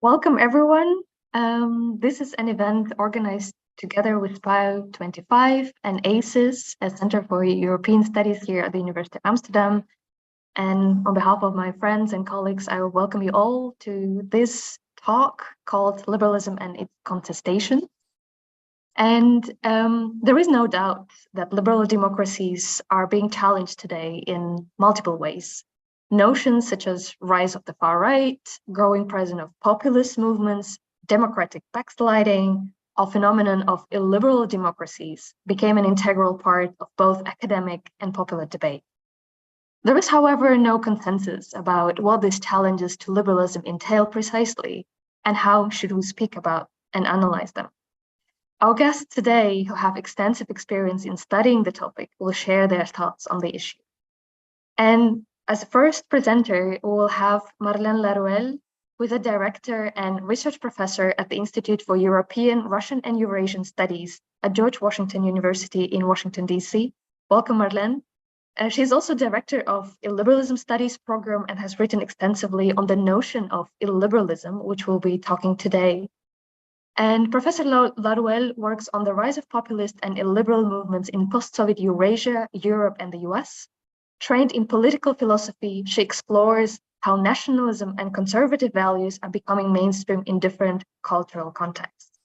Welcome, everyone. This is an event organized together with SPIO25 and ACES, a Center for European Studies here at the University of Amsterdam. And on behalf of my friends and colleagues, I will welcome you all to this talk called Liberalism and its Contestations. And there is no doubt that liberal democracies are being challenged today in multiple ways. Notions such as rise of the far right, growing presence of populist movements, democratic backsliding, a phenomenon of illiberal democracies became an integral part of both academic and popular debate. There is, however, no consensus about what these challenges to liberalism entail precisely, and how should we speak about and analyze them. Our guests today, who have extensive experience in studying the topic, will share their thoughts on the issue. And as the first presenter, we will have Marlène Laruelle, who is a director and research professor at the Institute for European, Russian, and Eurasian Studies at George Washington University in Washington, D.C. Welcome, Marlène. She's also director of Illiberalism Studies program and has written extensively on the notion of illiberalism, which we'll be talking today. And Professor Laruelle works on the rise of populist and illiberal movements in post-Soviet Eurasia, Europe, and the US. Trained in political philosophy, she explores how nationalism and conservative values are becoming mainstream in different cultural contexts.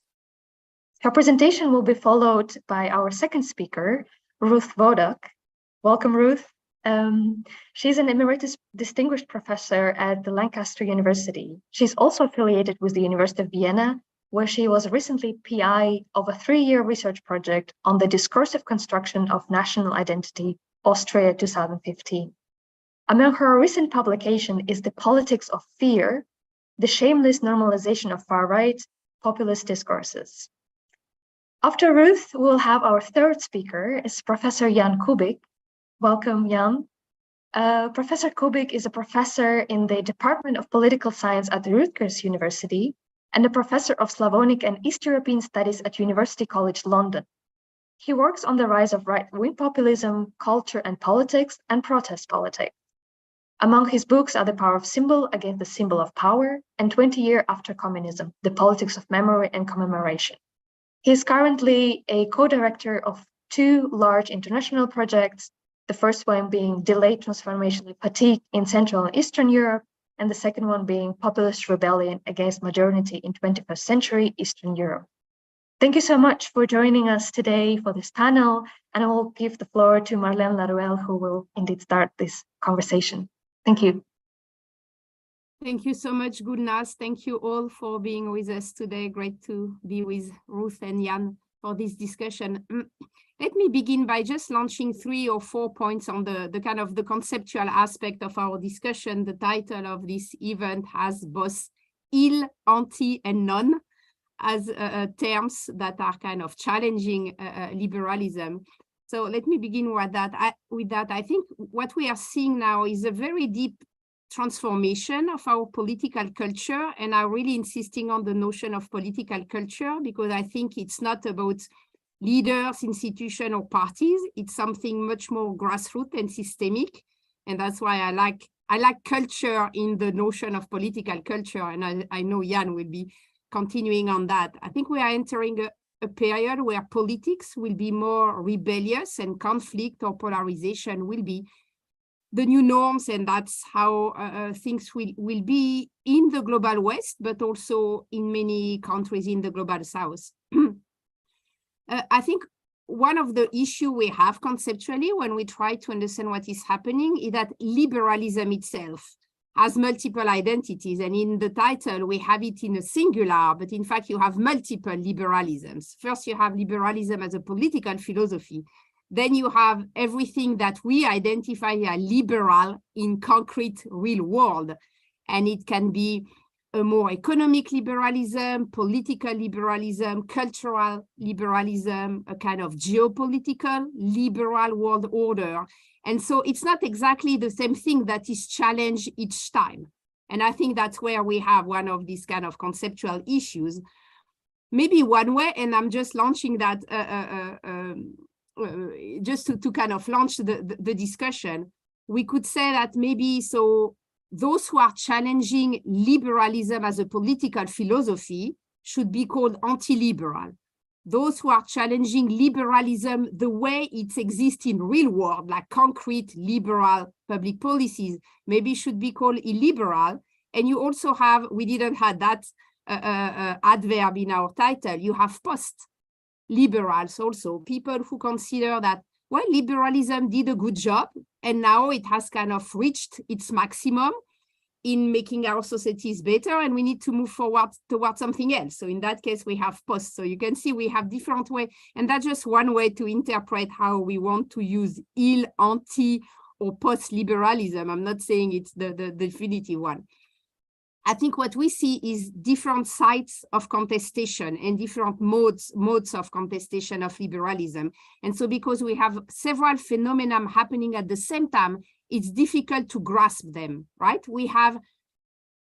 Her presentation will be followed by our second speaker, Ruth Wodak. Welcome, Ruth. She's an emeritus distinguished professor at the Lancaster University. She's also affiliated with the University of Vienna, where she was recently PI of a 3-year research project on the discursive construction of national identity, Austria 2015. Among her recent publication is The Politics of Fear, the shameless normalization of far-right populist discourses. After Ruth, we'll have our third speaker, is Professor Jan Kubik. Welcome, Jan. Professor Kubik is a professor in the Department of Political Science at Rutgers University and a professor of Slavonic and East European Studies at University College London. He works on the rise of right-wing populism, culture and politics, and protest politics. Among his books are The Power of Symbol Against the Symbol of Power and 20 Years After Communism, The Politics of Memory and Commemoration. He is currently a co-director of 2 large international projects, the first one being Delayed Transformational Fatigue in Central and Eastern Europe, and the second one being Populist Rebellion Against Modernity in 21st Century Eastern Europe. Thank you so much for joining us today for this panel, and I will give the floor to Marlène Laruelle, who will indeed start this conversation. Thank you. Thank you so much, Gulnaz. Thank you all for being with us today. Great to be with Ruth and Jan for this discussion. Let me begin by just launching 3 or 4 points on the kind of the conceptual aspect of our discussion. The title of this event has both il, anti, and non as terms that are kind of challenging liberalism. So let me begin with that. I think what we are seeing now is a very deep transformation of our political culture, and I'm really insisting on the notion of political culture because I think it's not about leaders, institutions, or parties. It's something much more grassroots and systemic, and that's why I like culture in the notion of political culture, and I know Jan will be continuing on that. I think we are entering a period where politics will be more rebellious and conflict or polarization will be the new norms, and that's how things will be in the global West, but also in many countries in the global South. I think one of the issues we have conceptually when we try to understand what is happening is that liberalism itself has multiple identities, and in the title we have it in a singular, but in fact you have multiple liberalisms. First you have liberalism as a political philosophy, then you have everything that we identify as liberal in concrete real world, and it can be a more economic liberalism, political liberalism, cultural liberalism, a kind of geopolitical liberal world order. And so it's not exactly the same thing that is challenged each time. And I think that's where we have one of these kind of conceptual issues. Maybe one way, and I'm just launching that just to kind of launch the discussion, we could say that maybe so those who are challenging liberalism as a political philosophy should be called anti-liberal. Those who are challenging liberalism the way it exists in real world, like concrete liberal public policies, maybe should be called illiberal. And you also have, we didn't have that adverb in our title, you have post-liberals also, people who consider that, well, liberalism did a good job, and now it has kind of reached its maximum in making our societies better, and we need to move forward towards something else. So in that case, we have post. So you can see we have different ways, and that's just one way to interpret how we want to use ill, anti, or post-liberalism. I'm not saying it's the definitive one. I think what we see is different sites of contestation and different modes of contestation of liberalism. And so because we have several phenomena happening at the same time, it's difficult to grasp them, right? We have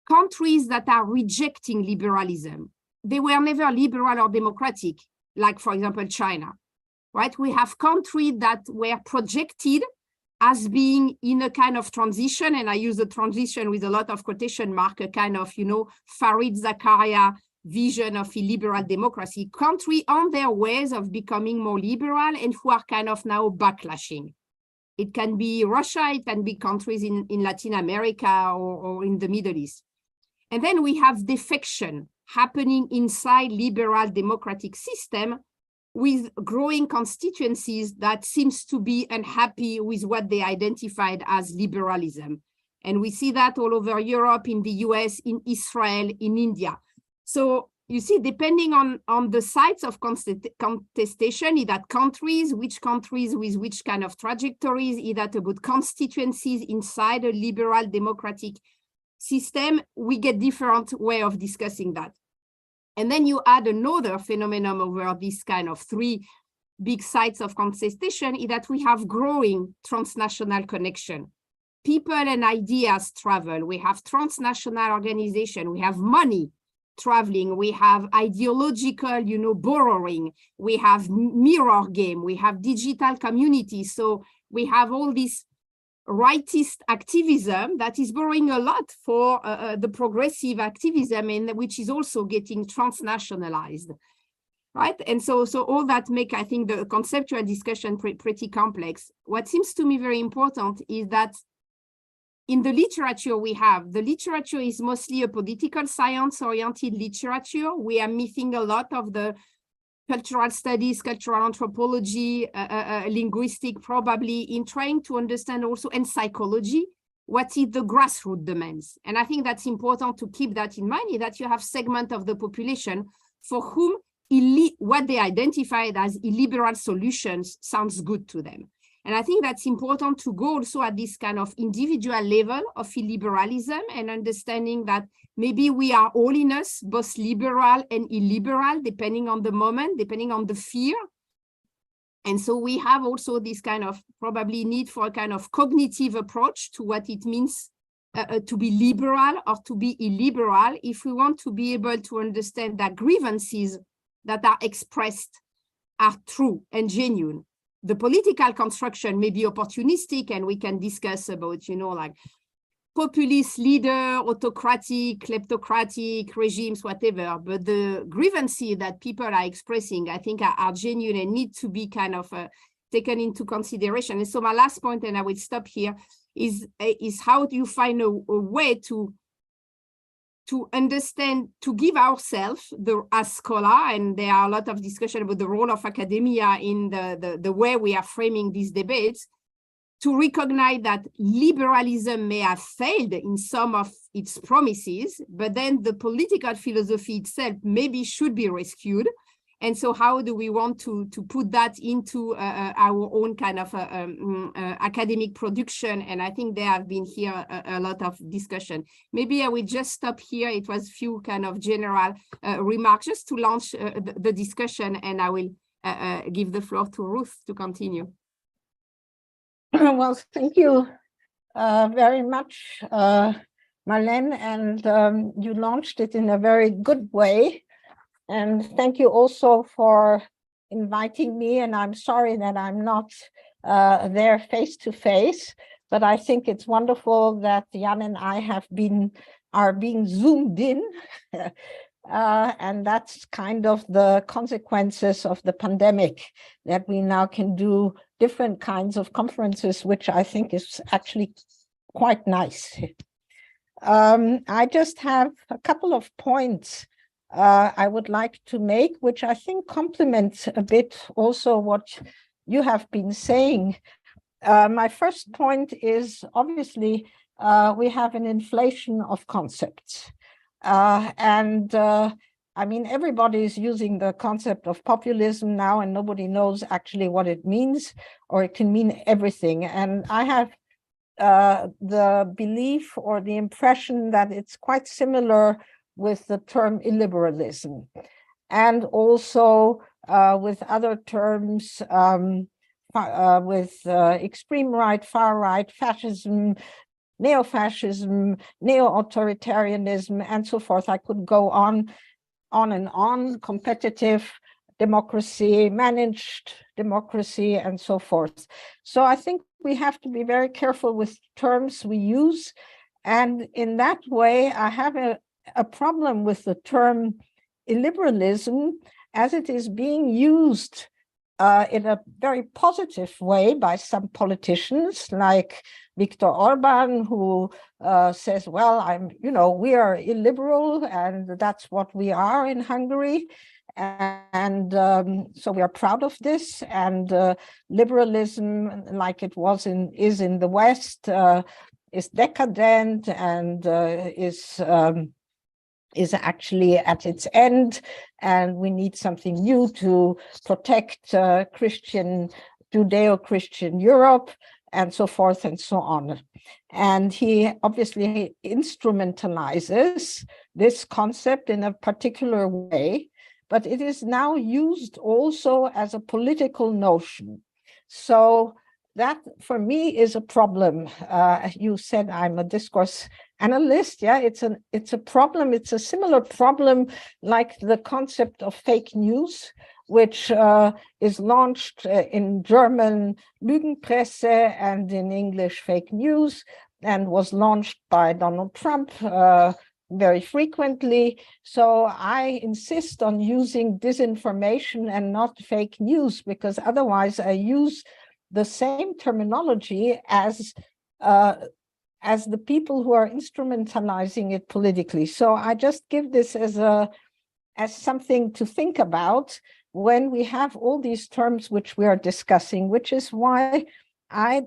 countries that are rejecting liberalism. They were never liberal or democratic, like, for example, China, right? We have countries that were projected as being in a kind of transition, and I use the transition with a lot of quotation mark, a kind of, you know, Fareed Zakaria vision of illiberal democracy, country on their ways of becoming more liberal and who are kind of now backlashing. It can be Russia, it can be countries in Latin America or in the Middle East. And then we have defection happening inside liberal democratic system with growing constituencies that seems to be unhappy with what they identified as liberalism. And we see that all over Europe, in the US, in Israel, in India. So you see, depending on the sites of contestation, is that countries, which countries with which kind of trajectories, is that about constituencies inside a liberal democratic system, we get different way of discussing that. And then you add another phenomenon over this kind of three big sites of contestation, is that we have growing transnational connection. People and ideas travel. We have transnational organization. We have money traveling. We have ideological, you know, borrowing. We have mirror game. We have digital community. So we have all this rightist activism that is borrowing a lot for the progressive activism, and which is also getting transnationalized, right? And so all that make, I think, the conceptual discussion pretty complex. What seems to me very important is that in the literature we have, the literature is mostly a political science-oriented literature. We are missing a lot of the cultural studies, cultural anthropology, linguistic, probably, in trying to understand also, and psychology, what is the grassroots demands. And I think that's important to keep that in mind, is that you have segment of the population for whom what they identified as illiberal solutions sounds good to them. And I think that's important to go also at this kind of individual level of illiberalism and understanding that maybe we are all in us, both liberal and illiberal, depending on the moment, depending on the fear. And so we have also this kind of probably need for a kind of cognitive approach to what it means to be liberal or to be illiberal, if we want to be able to understand that grievances that are expressed are true and genuine. The political construction may be opportunistic, and we can discuss about, you know, like populist leader, autocratic, kleptocratic regimes, whatever. But the grievances that people are expressing, I think, are genuine and need to be kind of taken into consideration. And so my last point, and I will stop here, is how do you find a way to understand, to give ourselves, as scholar, and there are a lot of discussion about the role of academia in the way we are framing these debates, to recognize that liberalism may have failed in some of its promises, but then the political philosophy itself maybe should be rescued. And so how do we want to put that into our own kind of academic production? And I think there have been here a lot of discussion. Maybe I will just stop here. It was a few kind of general remarks just to launch the discussion, and I will give the floor to Ruth to continue. Well, thank you very much, Marlene, and you launched it in a very good way. And thank you also for inviting me, and I'm sorry that I'm not there face to face, but I think it's wonderful that Jan and I are being zoomed in. And that's kind of the consequences of the pandemic, that we now can do different kinds of conferences, which I think is actually quite nice. I just have a couple of points I would like to make, which I think complements a bit also what you have been saying. My first point is obviously we have an inflation of concepts. I mean, everybody is using the concept of populism now, and nobody knows actually what it means, or it can mean everything. And I have the belief or the impression that it's quite similar with the term illiberalism, and also with other terms, with extreme right, far right, fascism, neo-fascism, neo-authoritarianism, and so forth. I could go on and on, competitive democracy, managed democracy, and so forth. So I think we have to be very careful with terms we use. And in that way, I have a problem with the term illiberalism as it is being used in a very positive way by some politicians like Viktor Orban, who says, well, we are illiberal, and that's what we are in Hungary. And so we are proud of this. And liberalism, like it is in the West, is decadent and is actually at its end, and we need something new to protect Judeo-Christian Europe, and so forth and so on. And he obviously instrumentalizes this concept in a particular way, but it is now used also as a political notion. So that, for me, is a problem. You said I'm a discourse analyst. Yeah, it's a problem. It's a similar problem like the concept of fake news, which is launched in German Lügenpresse and in English fake news, and was launched by Donald Trump very frequently. So I insist on using disinformation and not fake news, because otherwise I use the same terminology as the people who are instrumentalizing it politically. So I just give this as something to think about when we have all these terms which we are discussing, which is why I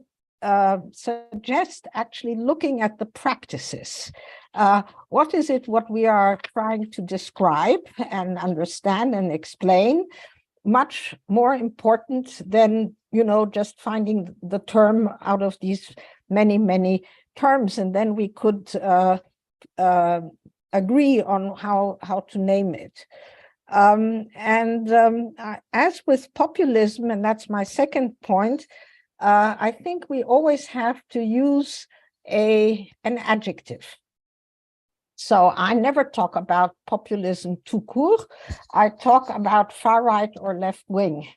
suggest actually looking at the practices. What is it what we are trying to describe and understand and explain? Much more important than, just finding the term out of these many, many terms, and then we could agree on how to name it. As with populism, and that's my second point, I think we always have to use an adjective. So I never talk about populism tout court. I talk about far right or left wing,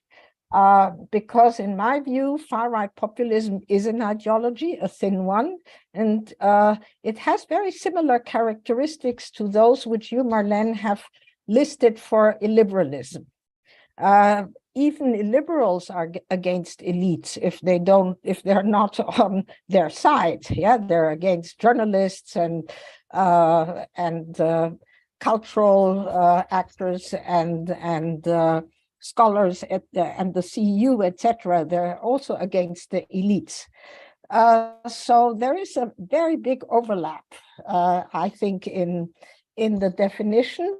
because in my view, far right populism is an ideology, a thin one, and it has very similar characteristics to those which you, Marlene, have listed for illiberalism. Even illiberals are against elites if they're not on their side. Yeah, they're against journalists and cultural actors and scholars and the CEU, etc. They're also against the elites. So there is a very big overlap, I think, in the definitions.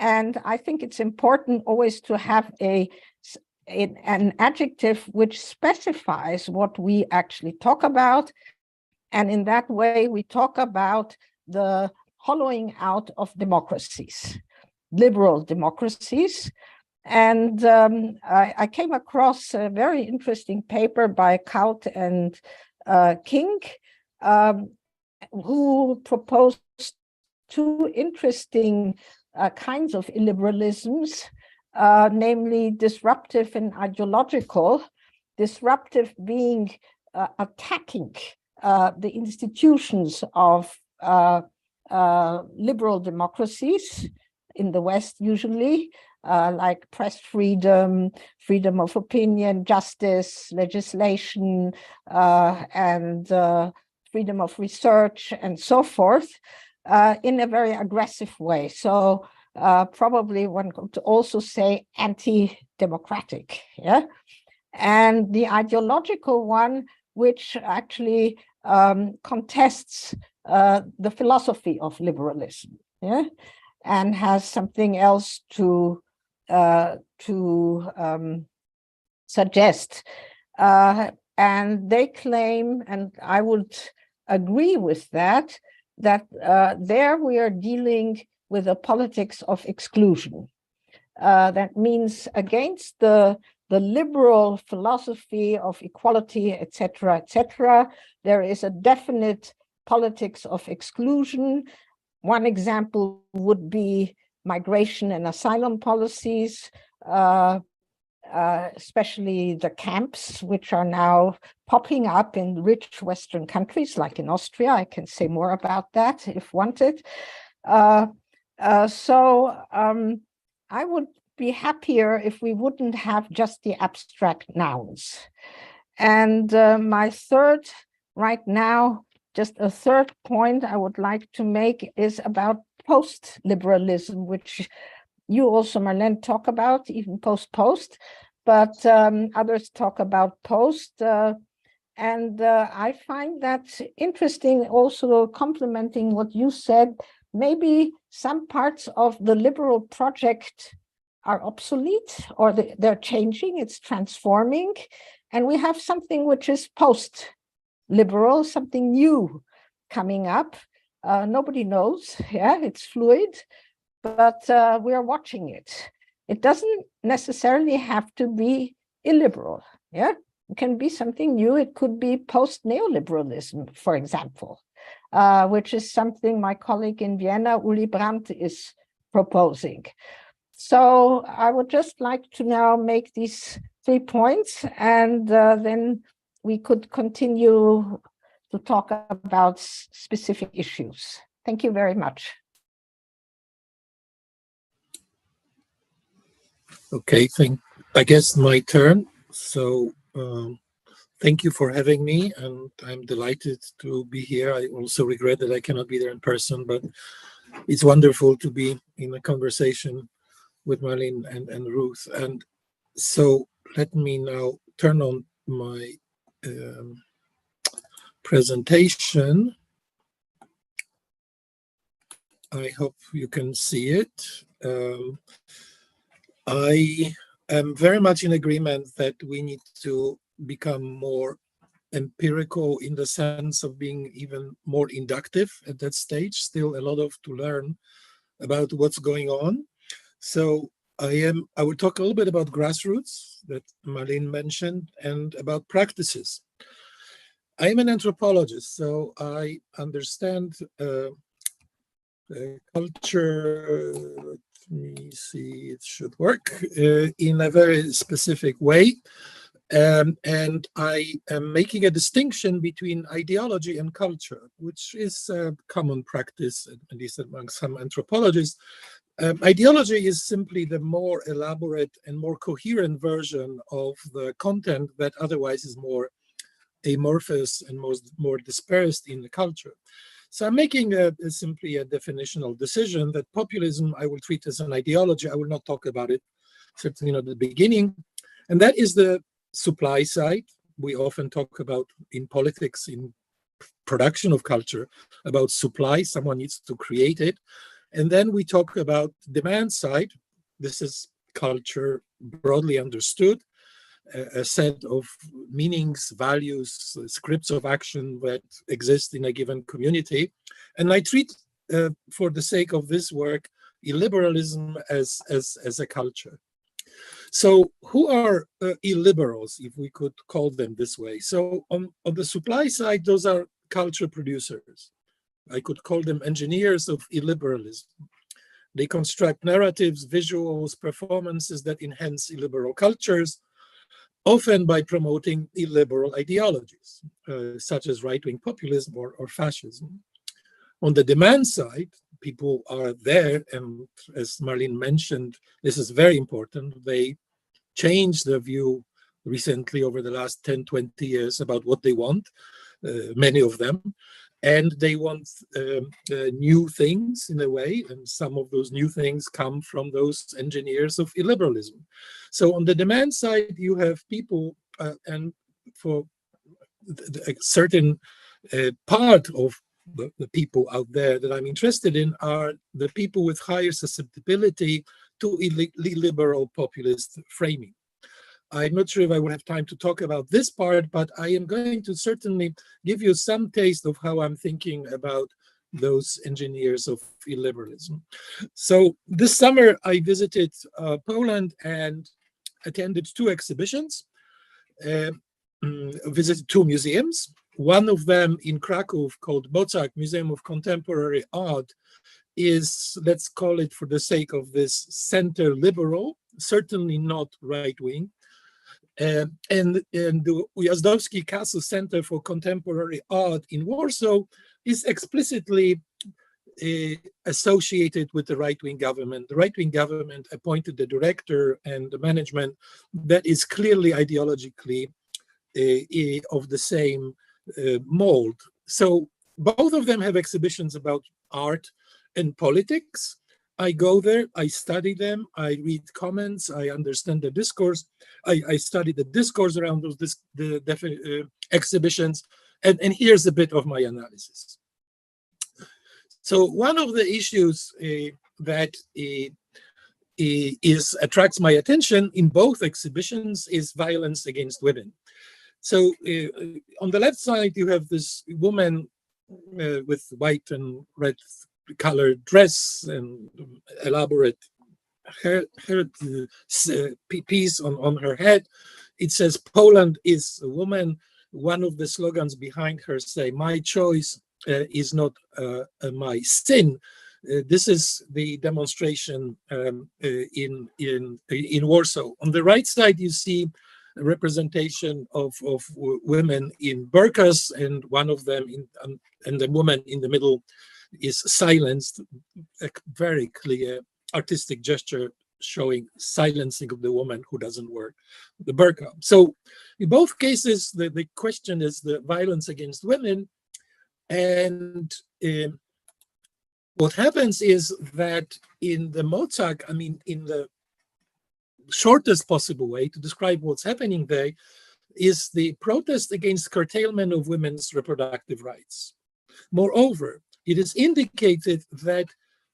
And I think it's important always to have an adjective which specifies what we actually talk about. And in that way, we talk about the hollowing out of democracies, liberal democracies. And I came across a very interesting paper by Kaut and King, who proposed two interesting kinds of illiberalisms, namely disruptive and ideological. Disruptive being attacking the institutions of liberal democracies in the West, usually, like press freedom, freedom of opinion, justice, legislation, and freedom of research, and so forth, in a very aggressive way. So probably one could also say anti-democratic, yeah? And the ideological one, which actually contests the philosophy of liberalism, yeah, and has something else to suggest. And they claim, and I would agree with that, that there we are dealing with a politics of exclusion. That means against the liberal philosophy of equality, etc., there is a definite politics of exclusion. One example would be migration and asylum policies, especially the camps, which are now popping up in rich Western countries, like in Austria. I can say more about that if wanted. I would be happier if we wouldn't have just the abstract nouns. And my third, right now, just a third point I would like to make is about post-liberalism, which you also, Marlene, talk about, even post-post, but others talk about post. And I find that interesting, also complementing what you said. Maybe some parts of the liberal project are obsolete, or they're changing, it's transforming. And we have something which is post-liberal, something new coming up. Nobody knows, yeah, it's fluid, but we're watching it. It doesn't necessarily have to be illiberal, yeah? It can be something new. It could be post-neoliberalism, for example, which is something my colleague in Vienna, Uli Brandt, is proposing. So I would just like to now make these 3 points, and then we could continue to talk about specific issues. Thank you very much. Okay, I guess my turn. So thank you for having me, and I'm delighted to be here. I also regret that I cannot be there in person, but it's wonderful to be in a conversation with Marlene and Ruth. And so let me now turn on my presentation. I hope you can see it. I am very much in agreement that we need to become more empirical in the sense of being even more inductive at that stage. Still a lot to learn about what's going on. So I will talk a little bit about grassroots that Marlene mentioned, and about practices. I am an anthropologist, so I understand culture. Let me see, it should work in a very specific way. And I am making a distinction between ideology and culture, which is a common practice, at least among some anthropologists. Ideology is simply the more elaborate and more coherent version of the content that otherwise is more amorphous and more dispersed in the culture. So I'm making simply a definitional decision that populism I will treat as an ideology. I will not talk about it, certainly not at the beginning. And that is the supply side. We often talk about in politics, in production of culture, about supply. Someone needs to create it. And then we talk about demand side. This is culture broadly understood, a set of meanings, values, scripts of action that exist in a given community. And I treat, for the sake of this work, illiberalism as a culture. So who are illiberals, if we could call them this way? So on the supply side, those are culture producers. I could call them engineers of illiberalism. They construct narratives, visuals, performances that enhance illiberal cultures. often by promoting illiberal ideologies, such as right-wing populism or fascism. On the demand side, people are there, and as Marlene mentioned, this is very important. They changed their view recently over the last 10, 20 years about what they want, many of them, and they want new things in a way, and some of those new things come from those engineers of illiberalism. So on the demand side, you have people, and for a certain part of the people out there that I'm interested in are the people with higher susceptibility to illiberal populist framing. I'm not sure if I will have time to talk about this part, but I am going to certainly give you some taste of how I'm thinking about those engineers of illiberalism. So this summer, I visited Poland and attended 2 exhibitions, visited 2 museums. One of them in Krakow called Mozart Museum of Contemporary Art is, let's call it for the sake of this, center liberal, certainly not right-wing. And the Ujazdowski Castle Center for Contemporary Art in Warsaw is explicitly associated with the right-wing government. The right-wing government appointed the director and the management that is clearly ideologically of the same mold. So both of them have exhibitions about art and politics. I go there, I study them, I read comments, I understand the discourse, I study the discourse around those exhibitions, and here's a bit of my analysis. So one of the issues that attracts my attention in both exhibitions is violence against women. So on the left side, you have this woman with white and red colored dress and elaborate hair piece on her head. It says, "Poland is a woman." One of the slogans behind her say, "My choice is not my sin." This is the demonstration in Warsaw. On the right side, you see a representation of women in burqas, and one of them, and the woman in the middle is silenced, a very clear artistic gesture showing silencing of the woman who doesn't wear the burqa. So in both cases, the question is the violence against women. And what happens is that in the Mozart, I mean, in the shortest possible way to describe what's happening there is the protest against curtailment of women's reproductive rights. Moreover, it is indicated that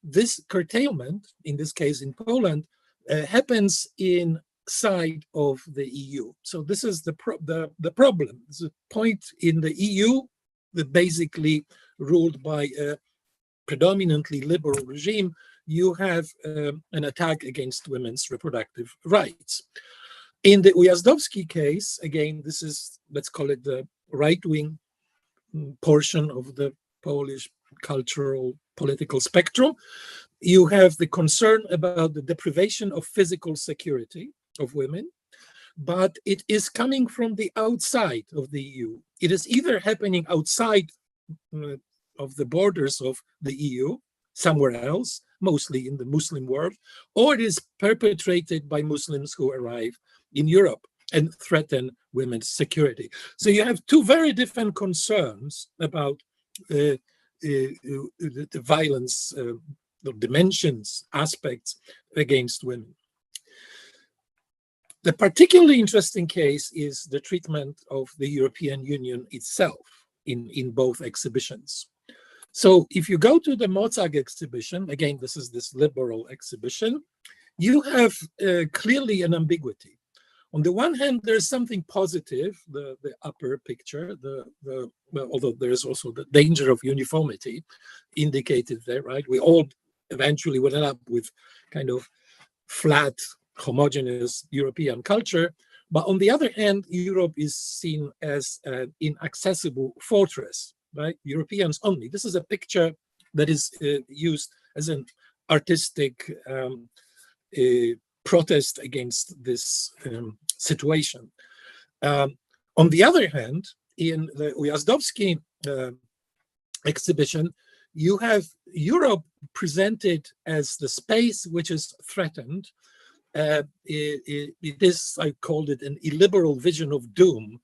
this curtailment, in this case in Poland, happens inside of the EU. So this is the problem. There's a point in the EU that basically ruled by a predominantly liberal regime. You have an attack against women's reproductive rights. In the Ujazdowski case, again, this is, let's call it the right-wing portion of the Polish cultural political spectrum. You have the concern about the deprivation of physical security of women, but it is coming from the outside of the EU. It is either happening outside of the borders of the EU, somewhere else, mostly in the Muslim world, or it is perpetrated by Muslims who arrive in Europe and threaten women's security. So you have 2 very different concerns about the violence, the dimensions, aspects against women. The particularly interesting case is the treatment of the European Union itself in both exhibitions. So if you go to the Mozart exhibition, again, this is this liberal exhibition, you have clearly an ambiguity. On the one hand, there's something positive, the upper picture, although there's also the danger of uniformity indicated there, right? We all eventually would end up with kind of flat, homogeneous European culture. But on the other hand, Europe is seen as an inaccessible fortress, right? Europeans only. This is a picture that is used as an artistic protest against this situation. On the other hand, in the Ujazdowski exhibition, you have Europe presented as the space which is threatened. It is, I called it, an illiberal vision of doom.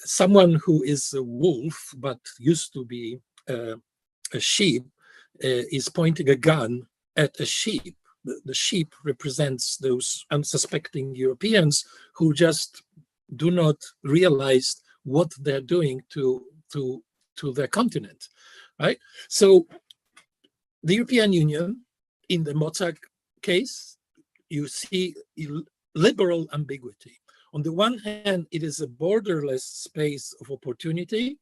Someone who is a wolf but used to be a sheep is pointing a gun at a sheep. The sheep represents those unsuspecting Europeans who just do not realize what they're doing to their continent, right? So the European Union, in the Mozart case, you see liberal ambiguity. On the one hand, it is a borderless space of opportunity,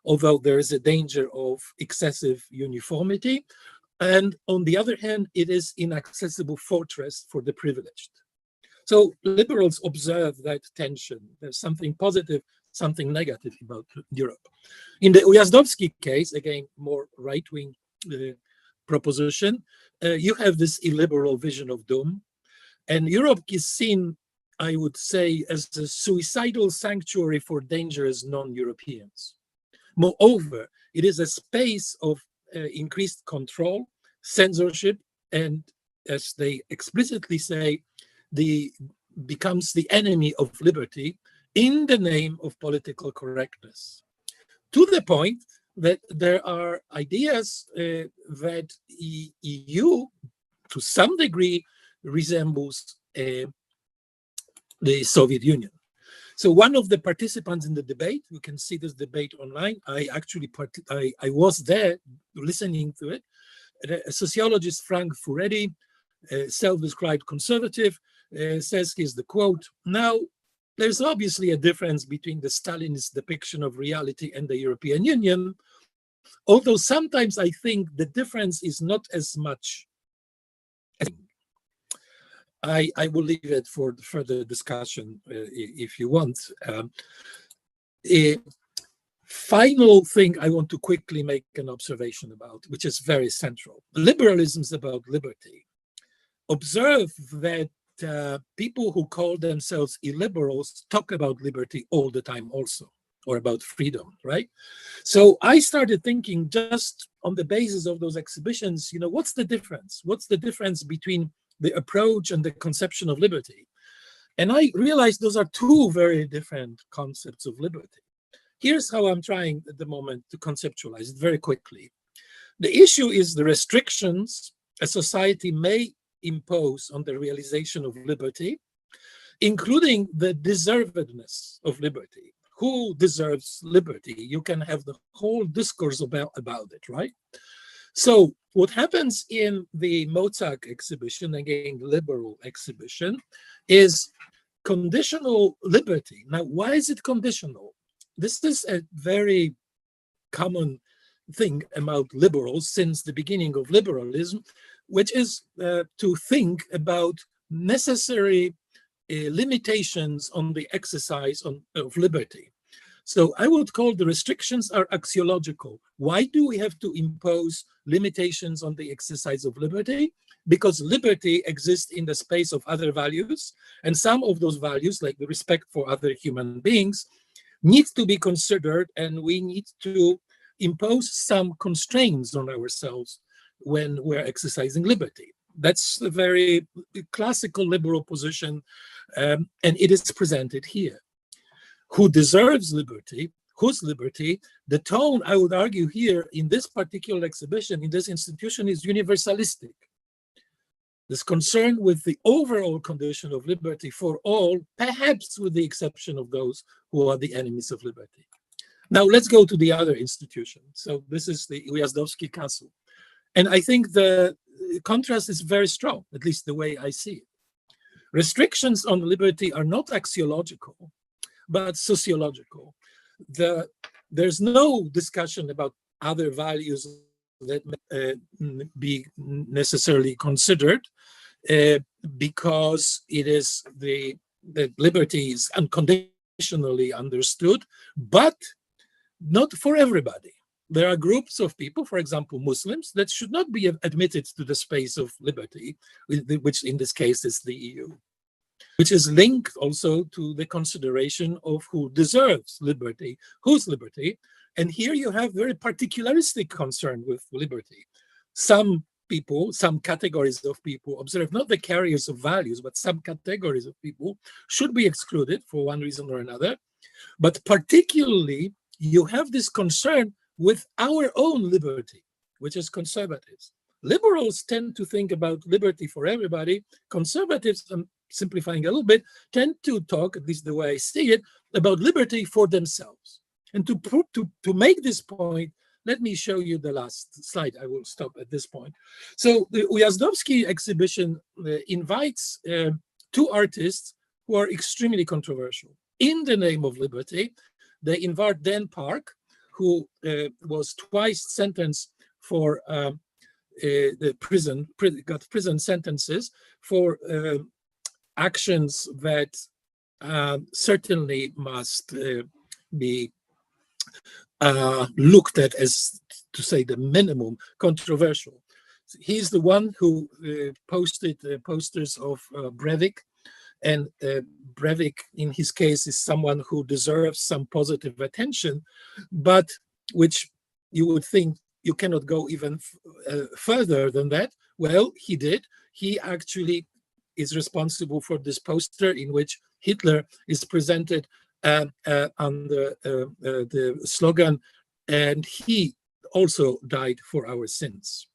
although there is a danger of excessive uniformity. And on the other hand, it is inaccessible fortress for the privileged. So liberals observe that tension. There's something positive, something negative about Europe. In the Ujazdowski case, again, more right-wing proposition, you have this illiberal vision of doom. And Europe is seen, I would say, as a suicidal sanctuary for dangerous non-Europeans. Moreover, it is a space of increased control, censorship, and as they explicitly say, becomes the enemy of liberty in the name of political correctness. To the point that there are ideas that EU, to some degree, resembles the Soviet Union. So one of the participants in the debate, you can see this debate online. I actually I was there listening to it. A sociologist, Frank Furedi, self-described conservative, says, here's the quote, "Now, there's obviously a difference between the Stalinist depiction of reality and the European Union, although sometimes I think the difference is not as much as I will leave it for further discussion if you want. A final thing I want to quickly make an observation about, which is very central. Liberalism is about liberty. Observe that people who call themselves illiberals talk about liberty all the time also, or about freedom, right? So I started thinking, just on the basis of those exhibitions, what's the difference? What's the difference between the approach and the conception of liberty? And I realized those are two very different concepts of liberty. Here's how I'm trying at the moment to conceptualize it very quickly. The issue is the restrictions a society may impose on the realization of liberty, including the deservedness of liberty. Who deserves liberty? You can have the whole discourse about it, right? So what happens in the Mozart exhibition, again, liberal exhibition, is conditional liberty. Now, why is it conditional? This is a very common thing about liberals since the beginning of liberalism, which is to think about necessary limitations on the exercise of liberty. So I would call the restrictions are axiological. Why do we have to impose limitations on the exercise of liberty? Because liberty exists in the space of other values, and some of those values, like the respect for other human beings, need to be considered, and we need to impose some constraints on ourselves when we're exercising liberty. That's a very classical liberal position, and it is presented here. Who deserves liberty? Whose liberty? The tone, I would argue here in this particular exhibition, in this institution, is universalistic. This concern with the overall condition of liberty for all, perhaps with the exception of those who are the enemies of liberty. Now let's go to the other institution. So this is the Ujazdowski Castle. And I think the contrast is very strong, at least the way I see it. Restrictions on liberty are not axiological, but sociological. There's no discussion about other values that may be necessarily considered because it is that liberty is unconditionally understood, but not for everybody. There are groups of people, for example, Muslims, that should not be admitted to the space of liberty, which in this case is the EU. which is linked also to the consideration of who deserves liberty, whose liberty. And here you have very particularistic concern with liberty. Some people, some categories of people observe not the carriers of values, but some categories of people should be excluded for one reason or another. But particularly, you have this concern with our own liberty, which is conservatives. Liberals tend to think about liberty for everybody. Conservatives, I'm simplifying a little bit, tend to talk, at least the way I see it, about liberty for themselves. And to make this point, let me show you the last slide. I will stop at this point. So the Ujazdowski exhibition invites two artists who are extremely controversial. In the name of liberty, they invite Dan Park, who was twice sentenced for the got prison sentences for actions that certainly must be looked at as, to say the minimum, controversial. He's the one who posted posters of Breivik, and Breivik, in his case, is someone who deserves some positive attention, but which you would think you cannot go even further than that. Well, he did. He actually is responsible for this poster in which Hitler is presented under the slogan, and he also died for our sins.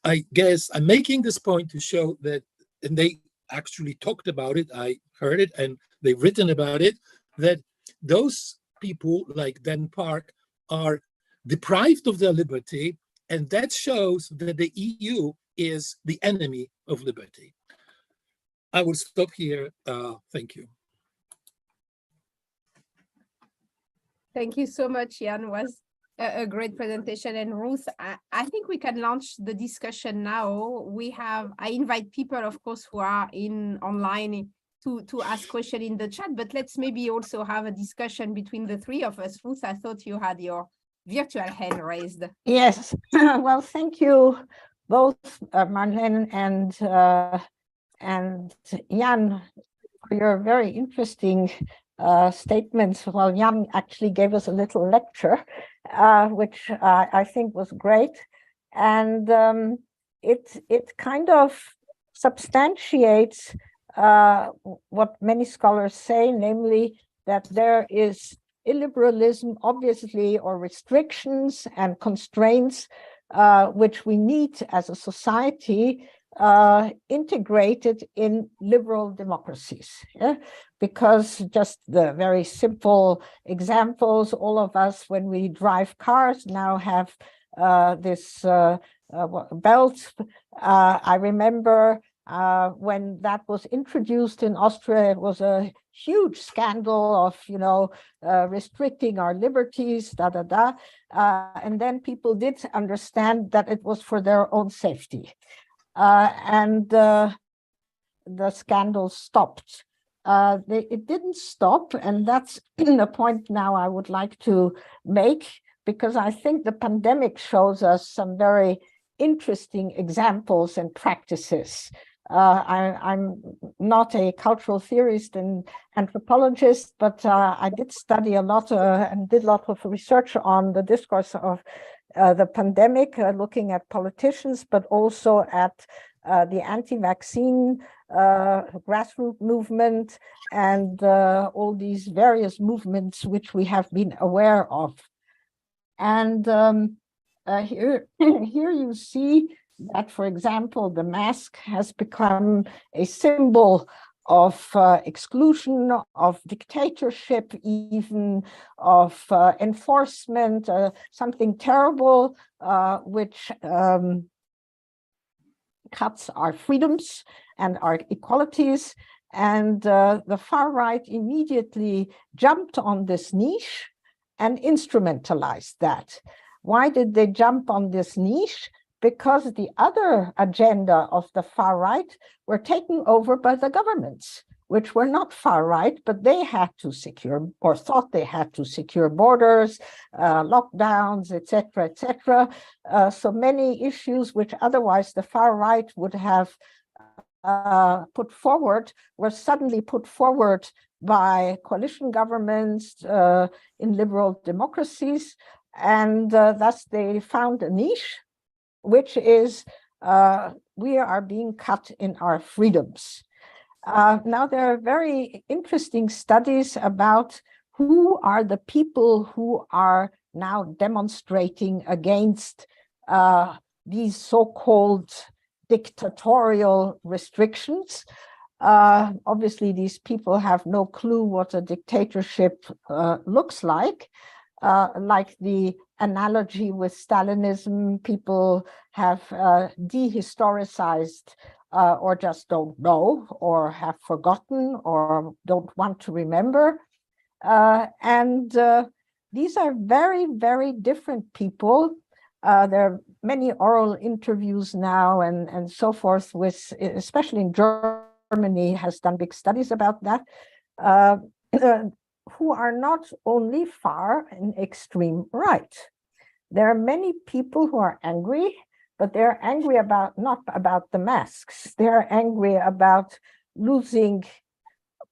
I guess I'm making this point to show that, and they actually talked about it, I heard it, and they've written about it, that those people like Dan Park are deprived of their liberty, and that shows that the EU is the enemy of liberty. I will stop here. Thank you. Thank you so much, Jan. It was a great presentation. And Ruth, I think we can launch the discussion now. I invite people, of course, who are online to ask questions in the chat, but let's maybe also have a discussion between the three of us. Ruth, I thought you had your virtual hand raised. Yes, well, thank you both, Marlene and Jan, for your very interesting statements. Well, Jan actually gave us a little lecture, which I think was great. And it kind of substantiates what many scholars say, namely that there is illiberalism, obviously, or restrictions and constraints, which we need as a society integrated in liberal democracies. Yeah? Because just the very simple examples, all of us, when we drive cars, now have this belt. I remember when that was introduced in Austria, it was a huge scandal of, restricting our liberties, and then people did understand that it was for their own safety. And the scandal stopped. It didn't stop, and that's the point now I would like to make, because I think the pandemic shows us some very interesting examples and practices. I'm not a cultural theorist and anthropologist, but I did study a lot and did a lot of research on the discourse of the pandemic, looking at politicians, but also at the anti-vaccine grassroots movement and all these various movements which we have been aware of. And here you see that, for example, the mask has become a symbol of exclusion, of dictatorship, even of enforcement, something terrible, which cuts our freedoms and our equalities. And the far right immediately jumped on this niche and instrumentalized that. Why did they jump on this niche? Because the other agenda of the far right were taken over by the governments, which were not far right, but they had to secure, or thought they had to secure, borders, lockdowns, etc., etc. So many issues which otherwise the far right would have put forward were suddenly put forward by coalition governments in liberal democracies, and thus they found a niche, which is we are being cut in our freedoms. Now, there are very interesting studies about who are the people who are now demonstrating against these so-called dictatorial restrictions. Obviously, these people have no clue what a dictatorship looks like the analogy with Stalinism, people have dehistoricized or just don't know or have forgotten or don't want to remember. And these are very, very different people. There are many oral interviews now and so forth with, especially in Germany, has done big studies about that, who are not only far and extreme right. There are many people who are angry, but they're angry about not about the masks. They're angry about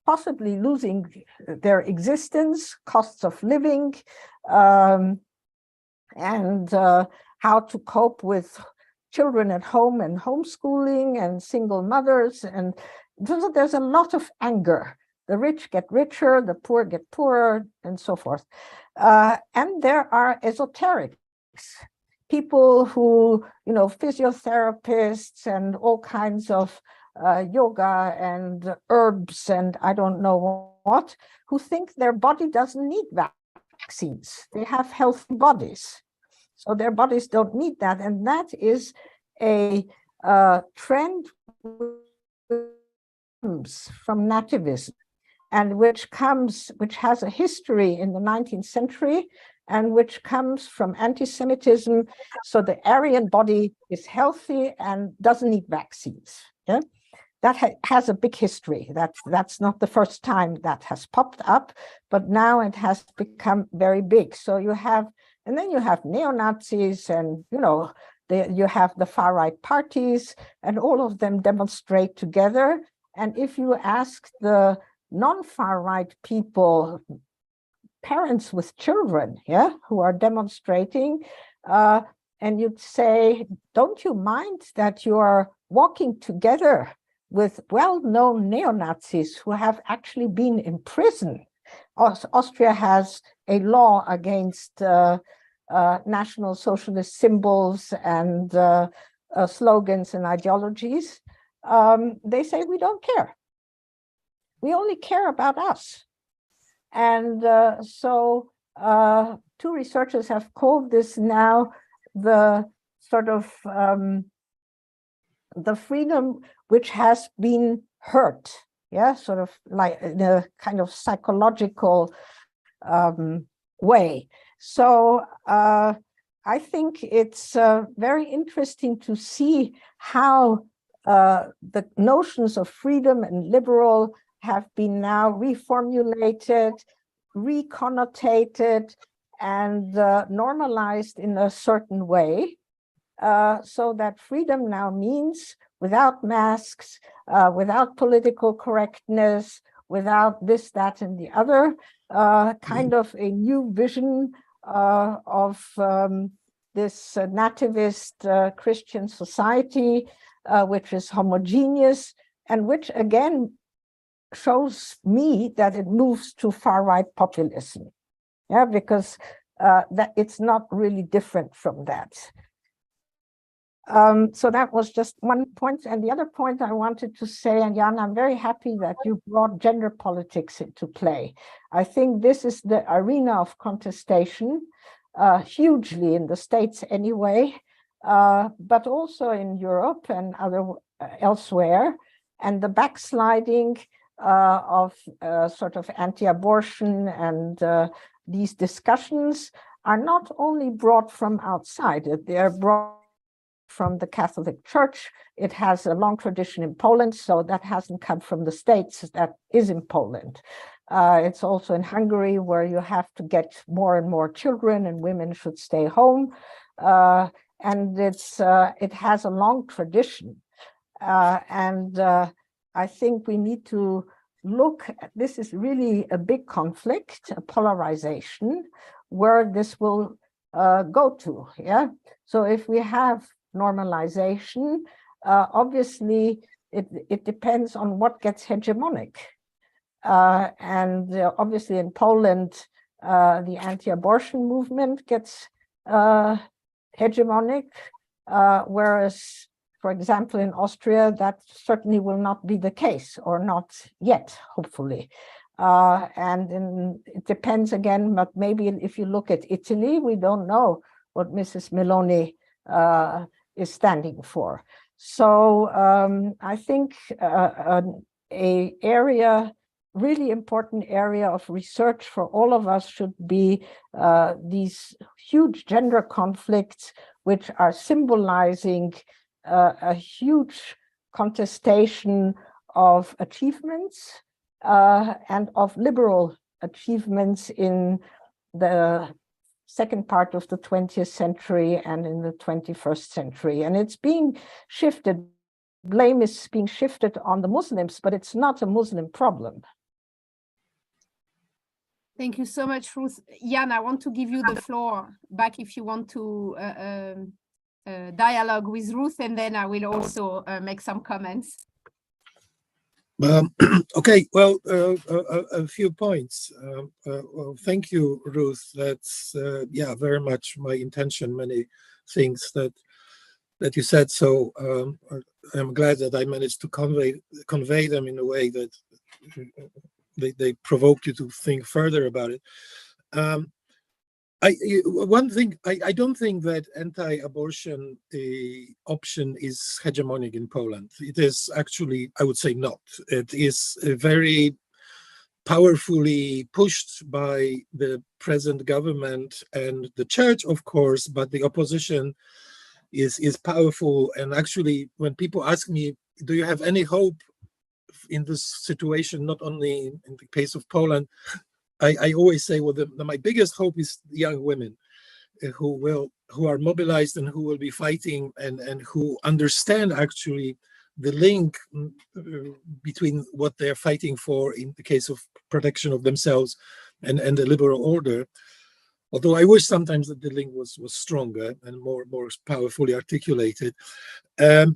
possibly losing their existence, costs of living, and how to cope with children at home and homeschooling and single mothers. And there's a lot of anger. The rich get richer, the poor get poorer, and so forth. And there are esoterics, people who, physiotherapists and all kinds of yoga and herbs and I don't know what, who think their body doesn't need vaccines. They have healthy bodies, so their bodies don't need that. And that is a trend from nativism, and which has a history in the 19th century, and which comes from anti-Semitism. So the Aryan body is healthy and doesn't need vaccines. Yeah? That has a big history. That's not the first time that has popped up, but now it has become very big. So you have, and then you have neo-Nazis, and you have the far-right parties, and all of them demonstrate together. And if you ask the non-far-right people, parents with children, who are demonstrating, and you'd say, don't you mind that you are walking together with well-known neo-Nazis who have actually been in prison? Austria has a law against National Socialist symbols and slogans and ideologies. They say, we don't care. We only care about us. And so two researchers have called this now the sort of the freedom which has been hurt, sort of like in a kind of psychological way. So I think it's very interesting to see how the notions of freedom and liberal have been now reformulated, reconnotated, and normalized in a certain way, so that freedom now means without masks, without political correctness, without this, that, and the other, kind of a new vision of this nativist Christian society, which is homogeneous, and which again shows me that it moves to far-right populism, because that it's not really different from that. So that was just one point. And the other point I wanted to say, and Jan, I'm very happy that you brought gender politics into play. I think this is the arena of contestation, hugely in the States anyway, but also in Europe and elsewhere. And the backsliding of sort of anti-abortion and these discussions are not only brought from outside, they're brought from the Catholic Church. It has a long tradition in Poland, so that hasn't come from the States, that is in Poland. It's also in Hungary, where you have to get more and more children and women should stay home. And it has a long tradition. And I think we need to look at, this is really a big conflict, a polarization, where this will go to, yeah? So if we have normalization, obviously it depends on what gets hegemonic. And obviously in Poland, the anti-abortion movement gets hegemonic, whereas, for example, in Austria, that certainly will not be the case, or not yet, hopefully. And it depends again, but maybe if you look at Italy, we don't know what Mrs. Meloni is standing for. So I think a area, really important area of research for all of us should be these huge gender conflicts, which are symbolizing a huge contestation of achievements and of liberal achievements in the second part of the 20th century and in the 21st century. And it's being shifted, blame is being shifted on the Muslims, but it's not a Muslim problem. Thank you so much, Ruth. Jan, I want to give you the floor back if you want to dialogue with Ruth, and then I will also make some comments. Okay, well, a few points. Well, thank you, Ruth. That's yeah, very much my intention. Many things that you said. So I'm glad that I managed to convey them in a way that they provoked you to think further about it. One thing, I don't think that anti-abortion option is hegemonic in Poland. It is actually, I would say, not. It is very powerfully pushed by the present government and the church, of course, but the opposition is powerful. And actually, when people ask me, do you have any hope in this situation, not only in the case of Poland, I always say, well, my biggest hope is young women who are mobilized and who will be fighting and who understand actually the link between what they're fighting for in the case of protection of themselves and the liberal order. Although I wish sometimes that the link was stronger and more powerfully articulated. The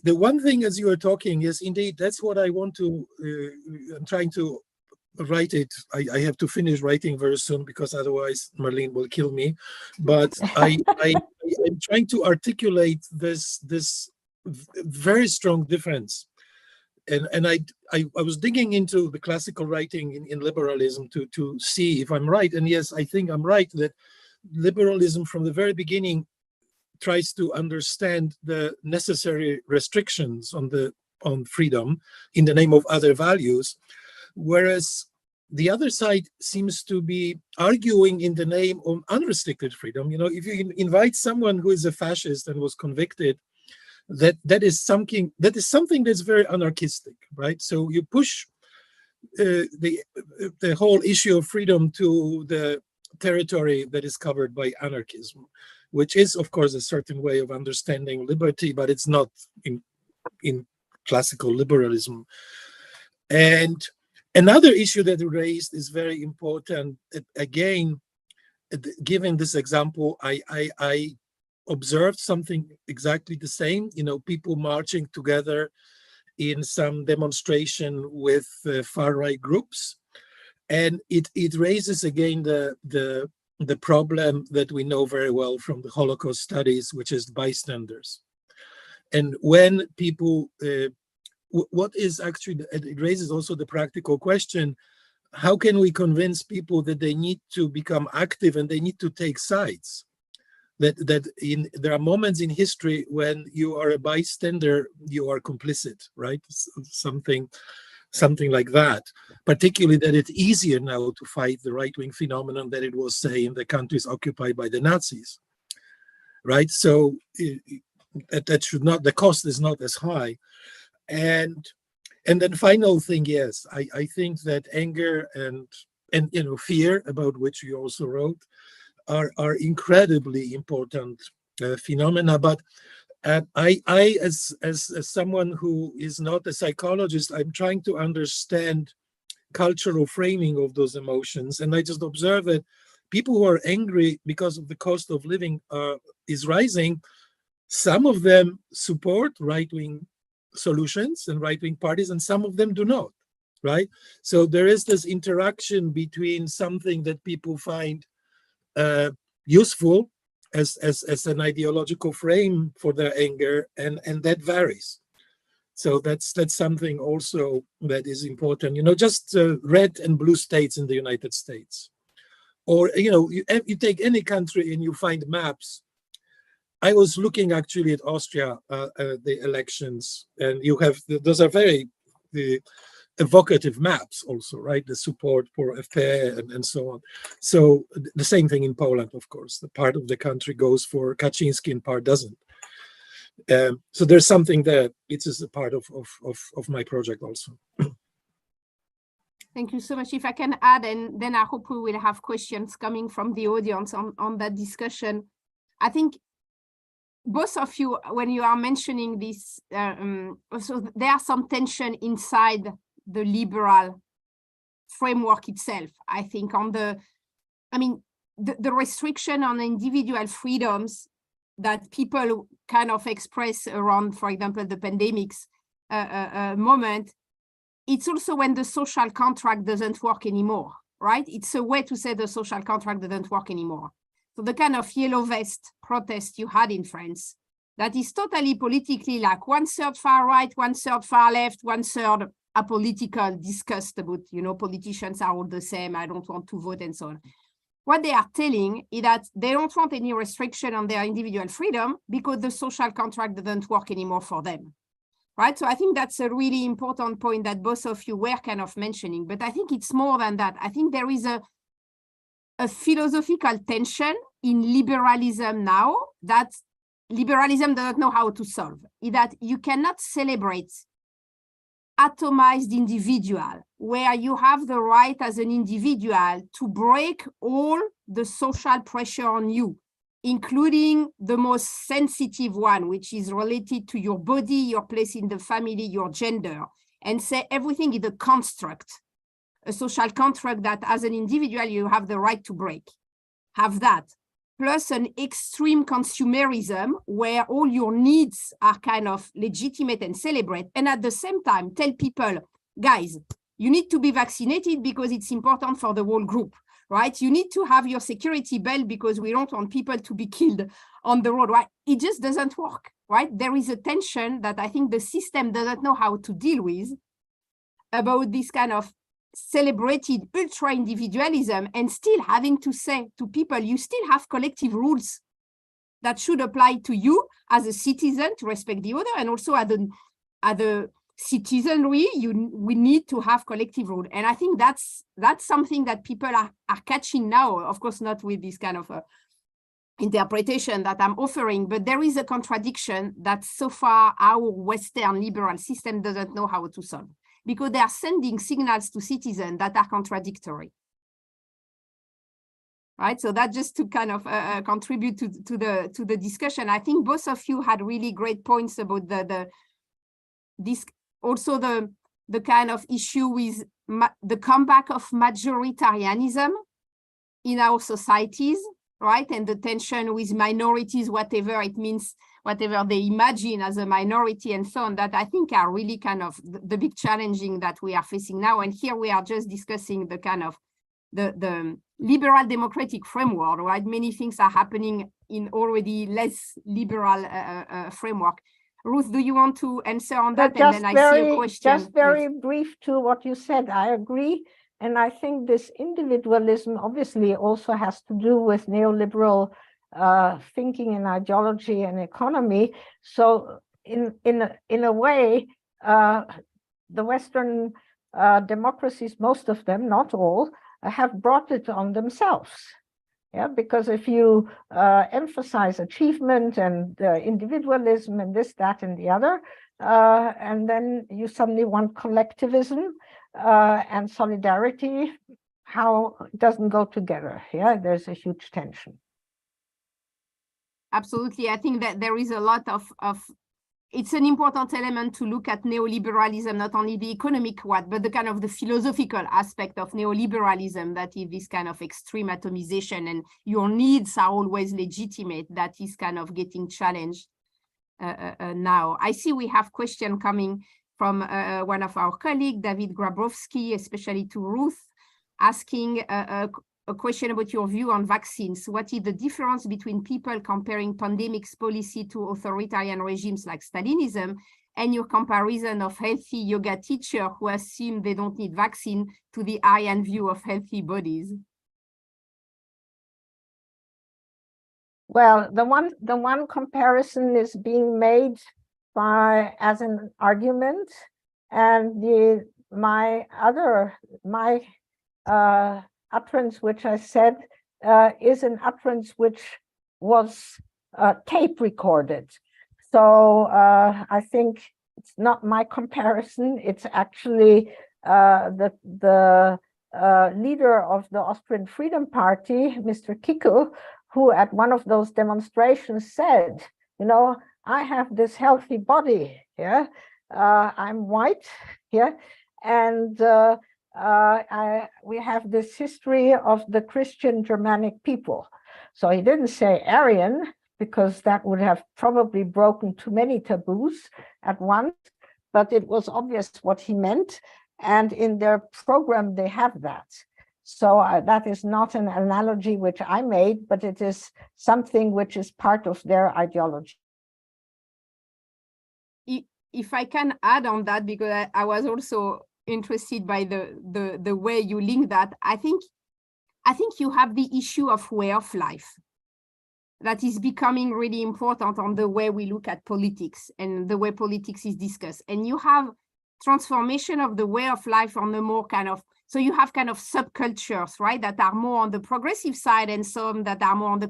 one thing as you were talking is indeed that's what I want to. I'm trying to write it. I have to finish writing very soon because otherwise Marlene will kill me. But I'm trying to articulate this very strong difference. And I was digging into the classical writing in liberalism to see if I'm right. And yes, I think I'm right that liberalism from the very beginning tries to understand the necessary restrictions on freedom in the name of other values, whereas the other side seems to be arguing in the name of unrestricted freedom. You know, if you invite someone who is a fascist and was convicted, that is something that's very anarchistic, right? So you push the whole issue of freedom to the territory that is covered by anarchism, which is, of course, a certain way of understanding liberty, but it's not in classical liberalism. And another issue that you raised is very important. Again, given this example, I observed something exactly the same. You know, people marching together in some demonstration with far-right groups, and it raises again the problem that we know very well from the Holocaust studies, which is bystanders. And when people, what is actually, it raises also the practical question, how can we convince people that they need to become active and they need to take sides? There are moments in history when you are a bystander, you are complicit, right? Something like that. Particularly that it's easier now to fight the right-wing phenomenon than it was, say, in the countries occupied by the Nazis, right? So that should not, the cost is not as high. And then final thing, yes, I think that anger and you know, fear, about which you also wrote, are incredibly important phenomena. But As someone who is not a psychologist, I'm trying to understand cultural framing of those emotions, and I just observe that people who are angry because of the cost of living is rising. Some of them support right-wing solutions and right-wing parties, and some of them do not, right? So there is this interaction between something that people find useful as an ideological frame for their anger, and that varies. So that's something also that is important. You know, just red and blue states in the United States, or you take any country and you find maps. I was looking actually at Austria, the elections, and you have those are very evocative maps also, right? The support for FPÖ and so on. So the same thing in Poland, of course. The part of the country goes for Kaczynski and part doesn't. So there's something there. It is a part of my project also. Thank you so much. If I can add, and then I hope we will have questions coming from the audience on that discussion. I think both of you, when you are mentioning this, also there are some tension inside the liberal framework itself. I think on the restriction on individual freedoms that people kind of express around, for example, the pandemics moment, it's also when the social contract doesn't work anymore, right? It's a way to say the social contract doesn't work anymore. So the kind of yellow vest protest you had in France, that is totally politically like 1/3 far right, 1/3 far left, 1/3 apolitical, discussed about, politicians are all the same, I don't want to vote and so on. What they are telling is that they don't want any restriction on their individual freedom because the social contract doesn't work anymore for them, right? So I think that's a really important point that both of you were kind of mentioning, but I think it's more than that. I think there is a philosophical tension in liberalism now that liberalism doesn't know how to solve, is that you cannot celebrate atomized individual, where you have the right as an individual to break all the social pressure on you, including the most sensitive one, which is related to your body, your place in the family, your gender, and say everything is a construct, a social contract that as an individual you have the right to break. Have that, plus an extreme consumerism where all your needs are kind of legitimate and celebrate, and at the same time tell people, guys, you need to be vaccinated because it's important for the whole group, right? You need to have your security belt because we don't want people to be killed on the road, right? It just doesn't work, right? There is a tension that I think the system doesn't know how to deal with about this kind of celebrated ultra individualism, and still having to say to people, you still have collective rules that should apply to you as a citizen to respect the other, and also as a citizenry, we need to have collective rule. And I think that's something that people are catching now, of course, not with this kind of interpretation that I'm offering, but there is a contradiction that so far our Western liberal system doesn't know how to solve, because they are sending signals to citizens that are contradictory. Right, so that just to kind of contribute to the discussion. I think both of you had really great points about this, also the kind of issue with the comeback of majoritarianism in our societies, right, and the tension with minorities, whatever it means, whatever they imagine as a minority and so on, that I think are really kind of the big challenging that we are facing now. And here we are just discussing the kind of the liberal democratic framework, right? Many things are happening in already less liberal framework. Ruth, do you want to answer on that? And then I see a question. Just very brief to what you said. I agree. And I think this individualism obviously also has to do with neoliberal thinking and ideology and economy. So in a way, the Western democracies, most of them, not all, have brought it on themselves. Yeah, because if you emphasize achievement and individualism and this, that, and the other, and then you suddenly want collectivism and solidarity, how it doesn't go together. Yeah, there's a huge tension. Absolutely. I think that there is a lot of it's an important element to look at neoliberalism, not only the economic one, but the kind of the philosophical aspect of neoliberalism, that is this kind of extreme atomization and your needs are always legitimate, that is kind of getting challenged now. I see we have question coming from one of our colleagues, David Grabowski, especially to Ruth, asking a question about your view on vaccines. What is the difference between people comparing pandemics policy to authoritarian regimes like Stalinism and your comparison of healthy yoga teachers who assume they don't need vaccine to the Aryan view of healthy bodies? Well, the one comparison is being made as an argument, and my utterance, which I said, is an utterance which was tape recorded. So I think it's not my comparison. It's actually the leader of the Austrian Freedom Party, Mr. Kickel, who at one of those demonstrations said, you know, I have this healthy body, yeah, I'm white, yeah, and we have this history of the Christian Germanic people. So he didn't say Aryan, because that would have probably broken too many taboos at once, but it was obvious what he meant. And in their program, they have that. So that is not an analogy which I made, but it is something which is part of their ideology. If I can add on that, because I was also interested by the way you link that, I think you have the issue of way of life that is becoming really important on the way we look at politics and the way politics is discussed. And you have transformation of the way of life on the more kind of, so you have kind of subcultures, right, that are more on the progressive side and some that are more on the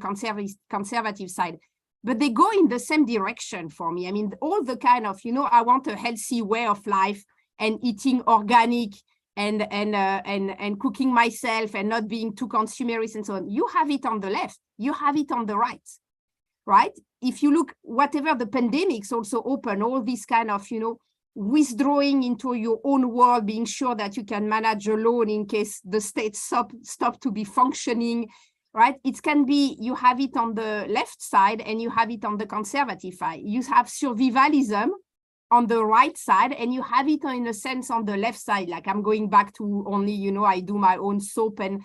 conservative side. But they go in the same direction for me. I mean, all the kind of, you know, I want a healthy way of life and eating organic and cooking myself and not being too consumerist and so on. You have it on the left, you have it on the right, right? If you look, whatever the pandemics also open, all these kind of, you know, withdrawing into your own world, being sure that you can manage alone in case the state stop to be functioning, right? It can be, you have it on the left side and you have it on the conservative side. You have survivalism on the right side and you have it in a sense on the left side, like I'm going back to only, you know, I do my own soap and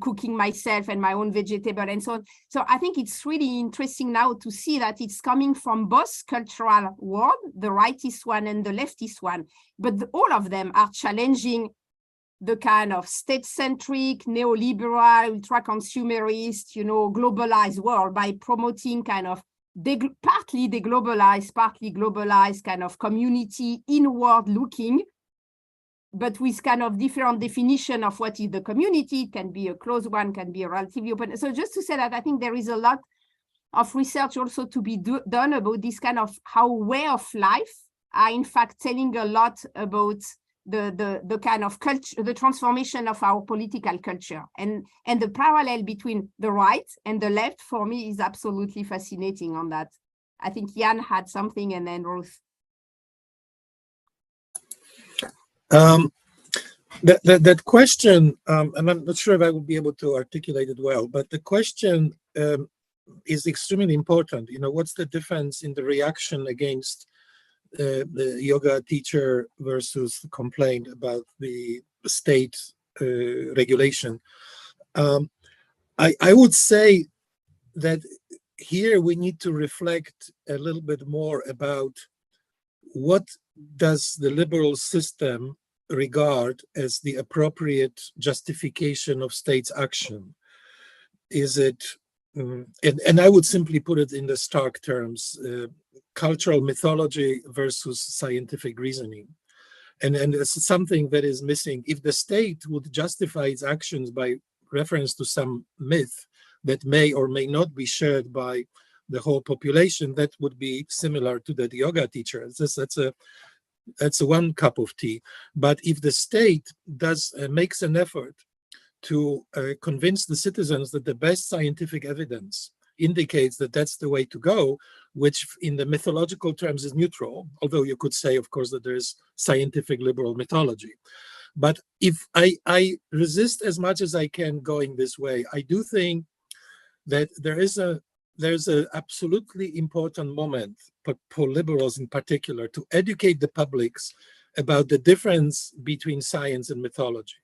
cooking myself and my own vegetable and so on. So I think it's really interesting now to see that it's coming from both cultural world, the rightist one and the leftist one, but all of them are challenging the kind of state-centric, neoliberal, ultra-consumerist, you know, globalized world by promoting kind of partly deglobalized, partly globalized kind of community, inward looking, but with kind of different definition of what is the community. It can be a closed one, can be a relatively open. So just to say that I think there is a lot of research also to be done about this kind of how way of life are in fact telling a lot about the kind of culture, the transformation of our political culture, and the parallel between the right and the left for me is absolutely fascinating on that. I think Jan had something and then Ruth. That question, and I'm not sure if I would be able to articulate it well, but the question is extremely important. You know, what's the difference in the reaction against the yoga teacher versus the complaint about the state regulation? I would say that here we need to reflect a little bit more about what does the liberal system regard as the appropriate justification of state's action. Is it, and I would simply put it in the stark terms, cultural mythology versus scientific reasoning. And it's something that is missing. If the state would justify its actions by reference to some myth that may or may not be shared by the whole population, that would be similar to the yoga teacher. That's a one cup of tea. But if the state makes an effort to convince the citizens that the best scientific evidence indicates that that's the way to go, which in the mythological terms is neutral, although you could say, of course, that there's scientific liberal mythology. But if I resist as much as I can going this way, I do think that there's a absolutely important moment for liberals in particular to educate the publics about the difference between science and mythology.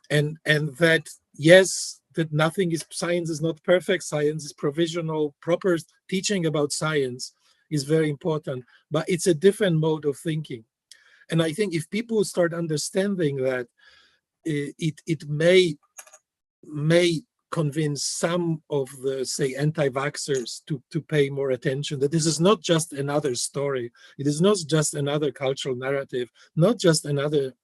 And that, yes, that science is not perfect, science is provisional, proper teaching about science is very important, but it's a different mode of thinking. And I think if people start understanding that, it may convince some of the, say, anti-vaxxers to pay more attention, that this is not just another story. It is not just another cultural narrative, not just another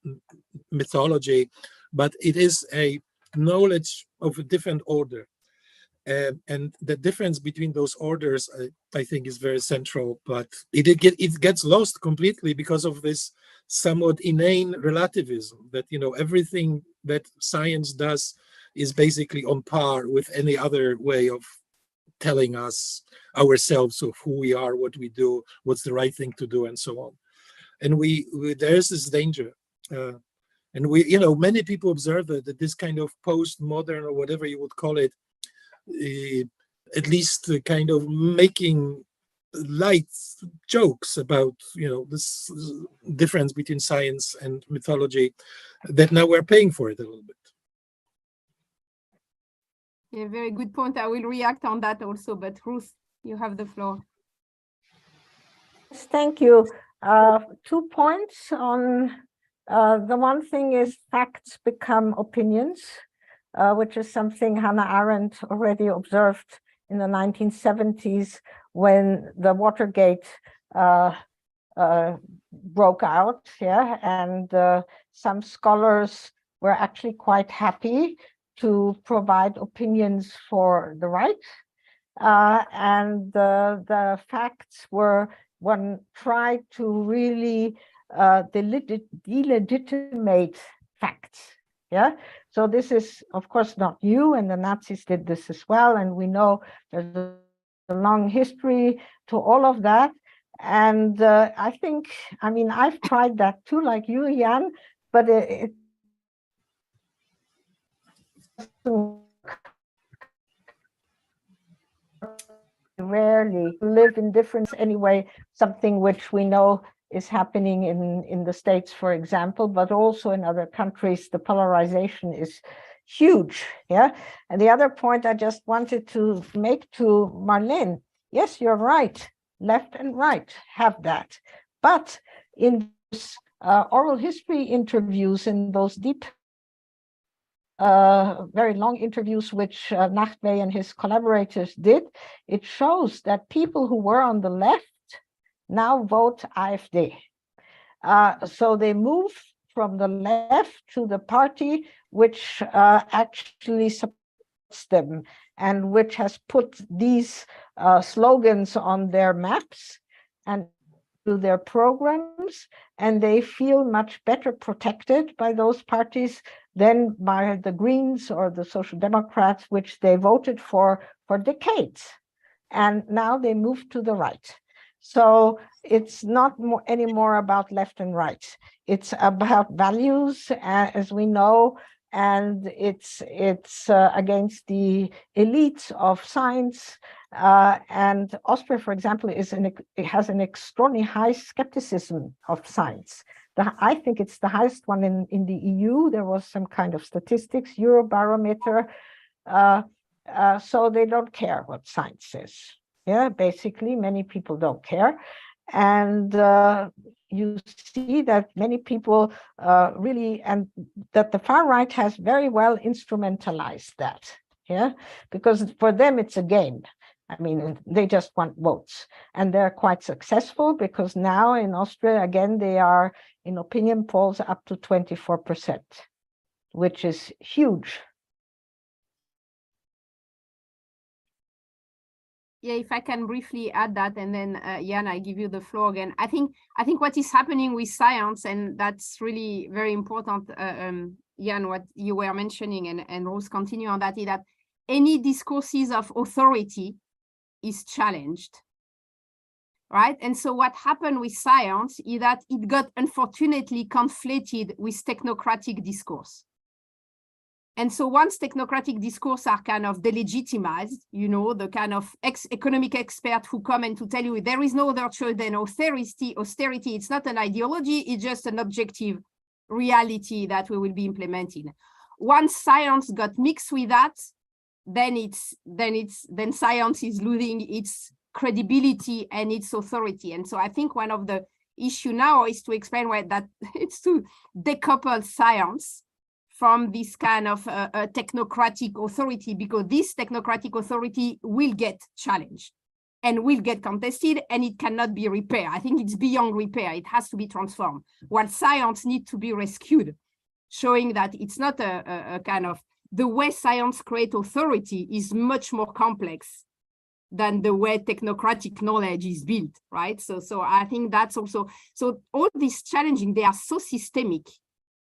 mythology, but it is a knowledge of a different order. And the difference between those orders, I think, is very central, but it gets lost completely because of this somewhat inane relativism that, everything that science does is basically on par with any other way of telling us ourselves of who we are, what we do, what's the right thing to do, and so on. And there's this danger. And many people observe that this kind of postmodern, or whatever you would call it, at least kind of making light jokes about, this difference between science and mythology, that now we're paying for it a little bit. Yeah, very good point. I will react on that also, but Ruth, you have the floor. Thank you. 2 points on the one thing is facts become opinions, which is something Hannah Arendt already observed in the 1970s when the Watergate broke out, and some scholars were actually quite happy to provide opinions for the right, and the facts were, one tried to really delegitimate facts. So this is, of course, not new, and the Nazis did this as well, and we know there's a long history to all of that. And I think, I've tried that too, like you, Jan, but it rarely live in difference anyway, something which we know is happening in the States, for example, but also in other countries. The polarization is huge. And the other point I just wanted to make to Marlene, yes, you're right, left and right have that, but in those oral history interviews, in those deep very long interviews which Nachtwey and his collaborators did, it shows that people who were on the left now vote AfD. So they move from the left to the party which actually supports them and which has put these slogans on their maps and to their programs, and they feel much better protected by those parties than by the Greens or the Social Democrats, which they voted for decades. And now they move to the right. So it's not anymore about left and right. It's about values, as we know, and it's against the elites of science. And Austria, for example, it has an extraordinarily high skepticism of science. I think it's the highest one in the EU. There was some kind of statistics, Eurobarometer. So they don't care what science says. Basically, many people don't care. And you see that many people really, and that the far right has very well instrumentalized that. Because for them, it's a game. They just want votes, and they're quite successful because now in Austria, again, they are in opinion polls up to 24%, which is huge. Yeah, if I can briefly add that, and then Jan, I give you the floor again. I think what is happening with science, and that's really very important, Jan, what you were mentioning, and Rose continue on that, is that any discourses of authority is challenged, right? And so what happened with science is that it got unfortunately conflated with technocratic discourse. And so once technocratic discourse are kind of delegitimized, you know, the kind of economic expert who come and to tell you there is no other choice than austerity, it's not an ideology, it's just an objective reality that we will be implementing. Once science got mixed with that, then science is losing its credibility and its authority. And so I think one of the issue now is to explain why that it's to decouple science from this kind of technocratic authority, because this technocratic authority will get challenged and will get contested, and it cannot be repaired. I think it's beyond repair. It has to be transformed. While science needs to be rescued, showing that it's not a kind of, the way science creates authority is much more complex than the way technocratic knowledge is built, right? So I think that's also, so all these challenging, they are so systemic,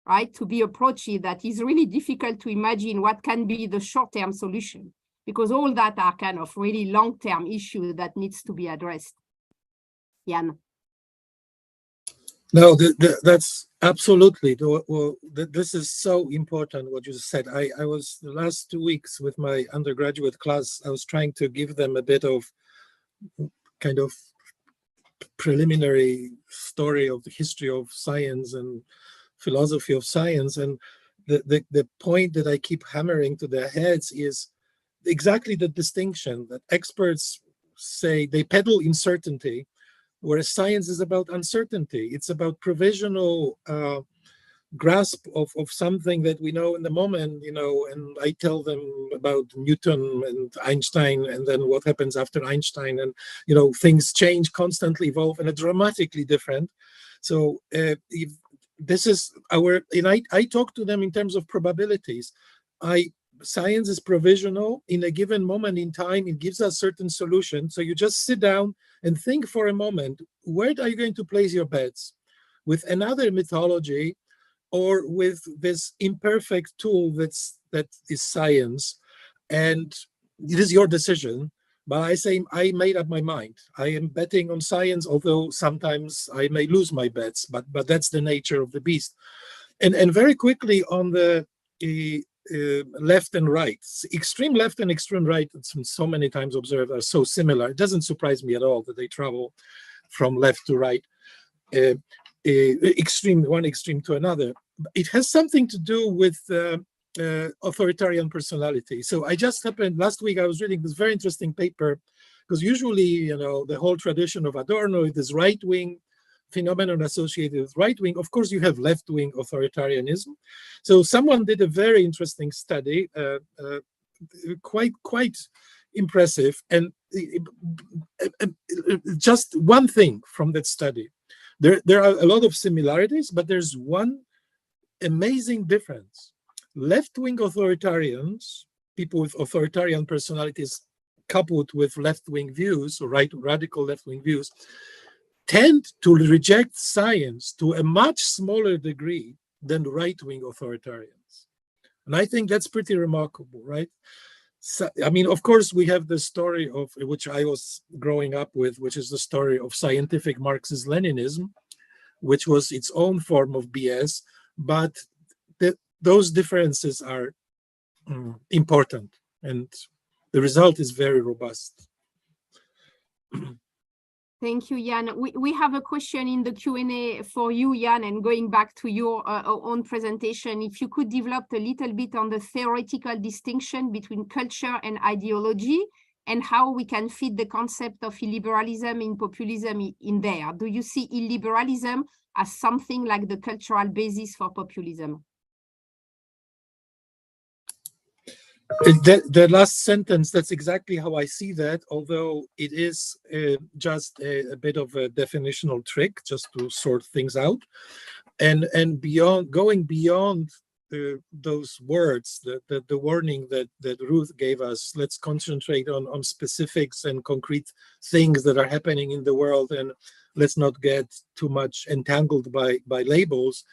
right, to be approached, that is really difficult to imagine what can be the short-term solution, because all that are kind of really long-term issues that needs to be addressed. Jan. No, that's absolutely, this is so important what you said. I was the last 2 weeks with my undergraduate class, I was trying to give them a bit of kind of preliminary story of the history of science and philosophy of science, and the point that I keep hammering to their heads is exactly the distinction that experts say they peddle uncertainty, whereas science is about uncertainty. It's about provisional grasp of something that we know in the moment, you know, and I tell them about Newton and Einstein, and then what happens after Einstein, and, you know, things change, constantly evolve, and are dramatically different. So if this is our, and I talk to them in terms of probabilities. Science is provisional. In a given moment in time, it gives us certain solutions. So you just sit down and think for a moment, where are you going to place your bets? With another mythology, or with this imperfect tool that is science? And it is your decision. But I say, I made up my mind. I am betting on science, although sometimes I may lose my bets, but that's the nature of the beast. And very quickly on the left and right, extreme left and extreme right, it's been so many times observed, are so similar. It doesn't surprise me at all that they travel from left to right, one extreme to another. It has something to do with authoritarian personality. So I just happened, last week I was reading this very interesting paper, because usually, you know, the whole tradition of Adorno is this right-wing phenomenon associated with right-wing. Of course, you have left-wing authoritarianism. So someone did a very interesting study, quite impressive, and just one thing from that study. There are a lot of similarities, but there's one amazing difference. Left-wing authoritarians, people with authoritarian personalities coupled with left-wing views, or radical left-wing views, tend to reject science to a much smaller degree than right-wing authoritarians. And I think that's pretty remarkable, right? So, I mean, of course, we have the story of, which I was growing up with, which is the story of scientific Marxist-Leninism, which was its own form of BS, but those differences are important, and the result is very robust. Thank you, Jan. We have a question in the Q&A for you, Jan, and going back to your own presentation, if you could develop a little bit on the theoretical distinction between culture and ideology, and how we can fit the concept of illiberalism in populism in there. Do you see illiberalism as something like the cultural basis for populism? The last sentence, that's exactly how I see that, although it is just a bit of a definitional trick just to sort things out. And going beyond those words, the warning that Ruth gave us, let's concentrate on specifics and concrete things that are happening in the world, and let's not get too much entangled by labels.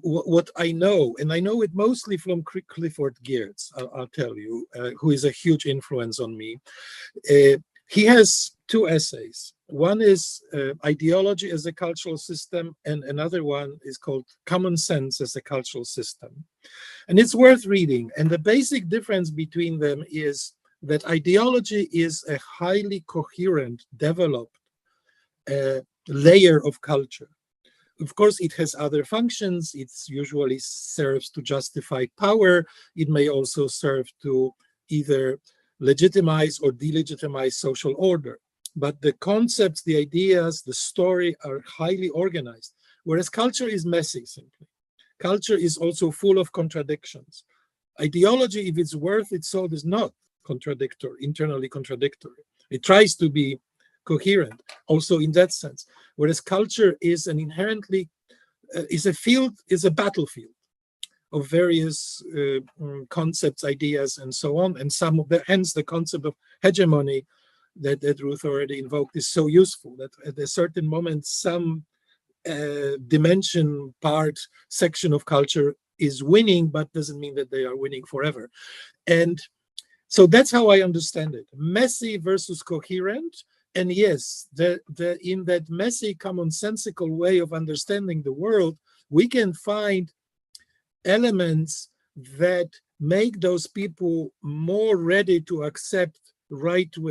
what I know, and I know it mostly from Clifford Geertz, I'll tell you, who is a huge influence on me. He has two essays. One is Ideology as a Cultural System, and another one is called Common Sense as a Cultural System. And it's worth reading. And the basic difference between them is that ideology is a highly coherent, developed layer of culture. Of course, it has other functions. It usually serves to justify power. It may also serve to either legitimize or delegitimize social order. But the concepts, the ideas, the story are highly organized, whereas culture is messy, simply. Culture is also full of contradictions. Ideology, if it's worth its salt, is not contradictory, internally contradictory. It tries to be coherent, also in that sense. Whereas culture is an inherently, is a battlefield of various concepts, ideas, and so on. And some of the, hence the concept of hegemony that Ruth already invoked is so useful, that at a certain moment, some dimension, part, section of culture is winning, but doesn't mean that they are winning forever. And so that's how I understand it. Messy versus coherent. And yes, in that messy, commonsensical way of understanding the world, we can find elements that make those people more ready to accept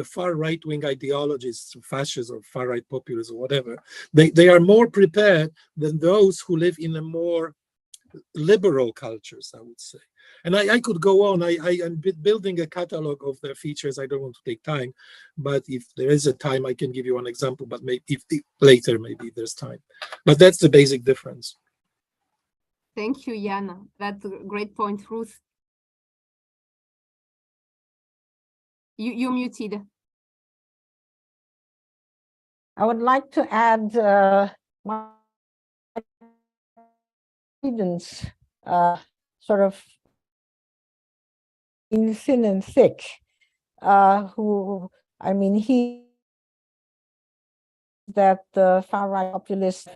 far right-wing ideologies, fascism or far-right populism, or whatever. They are more prepared than those who live in a more liberal cultures, I would say. And I could go on. I am building a catalog of their features. I don't want to take time, but if there is a time, I can give you one example, but maybe if later, maybe there's time. But that's the basic difference. Thank you, Jan. That's a great point, Ruth. You're muted. I would like to add my students sort of in thin and thick, who, I mean, that the far-right populists,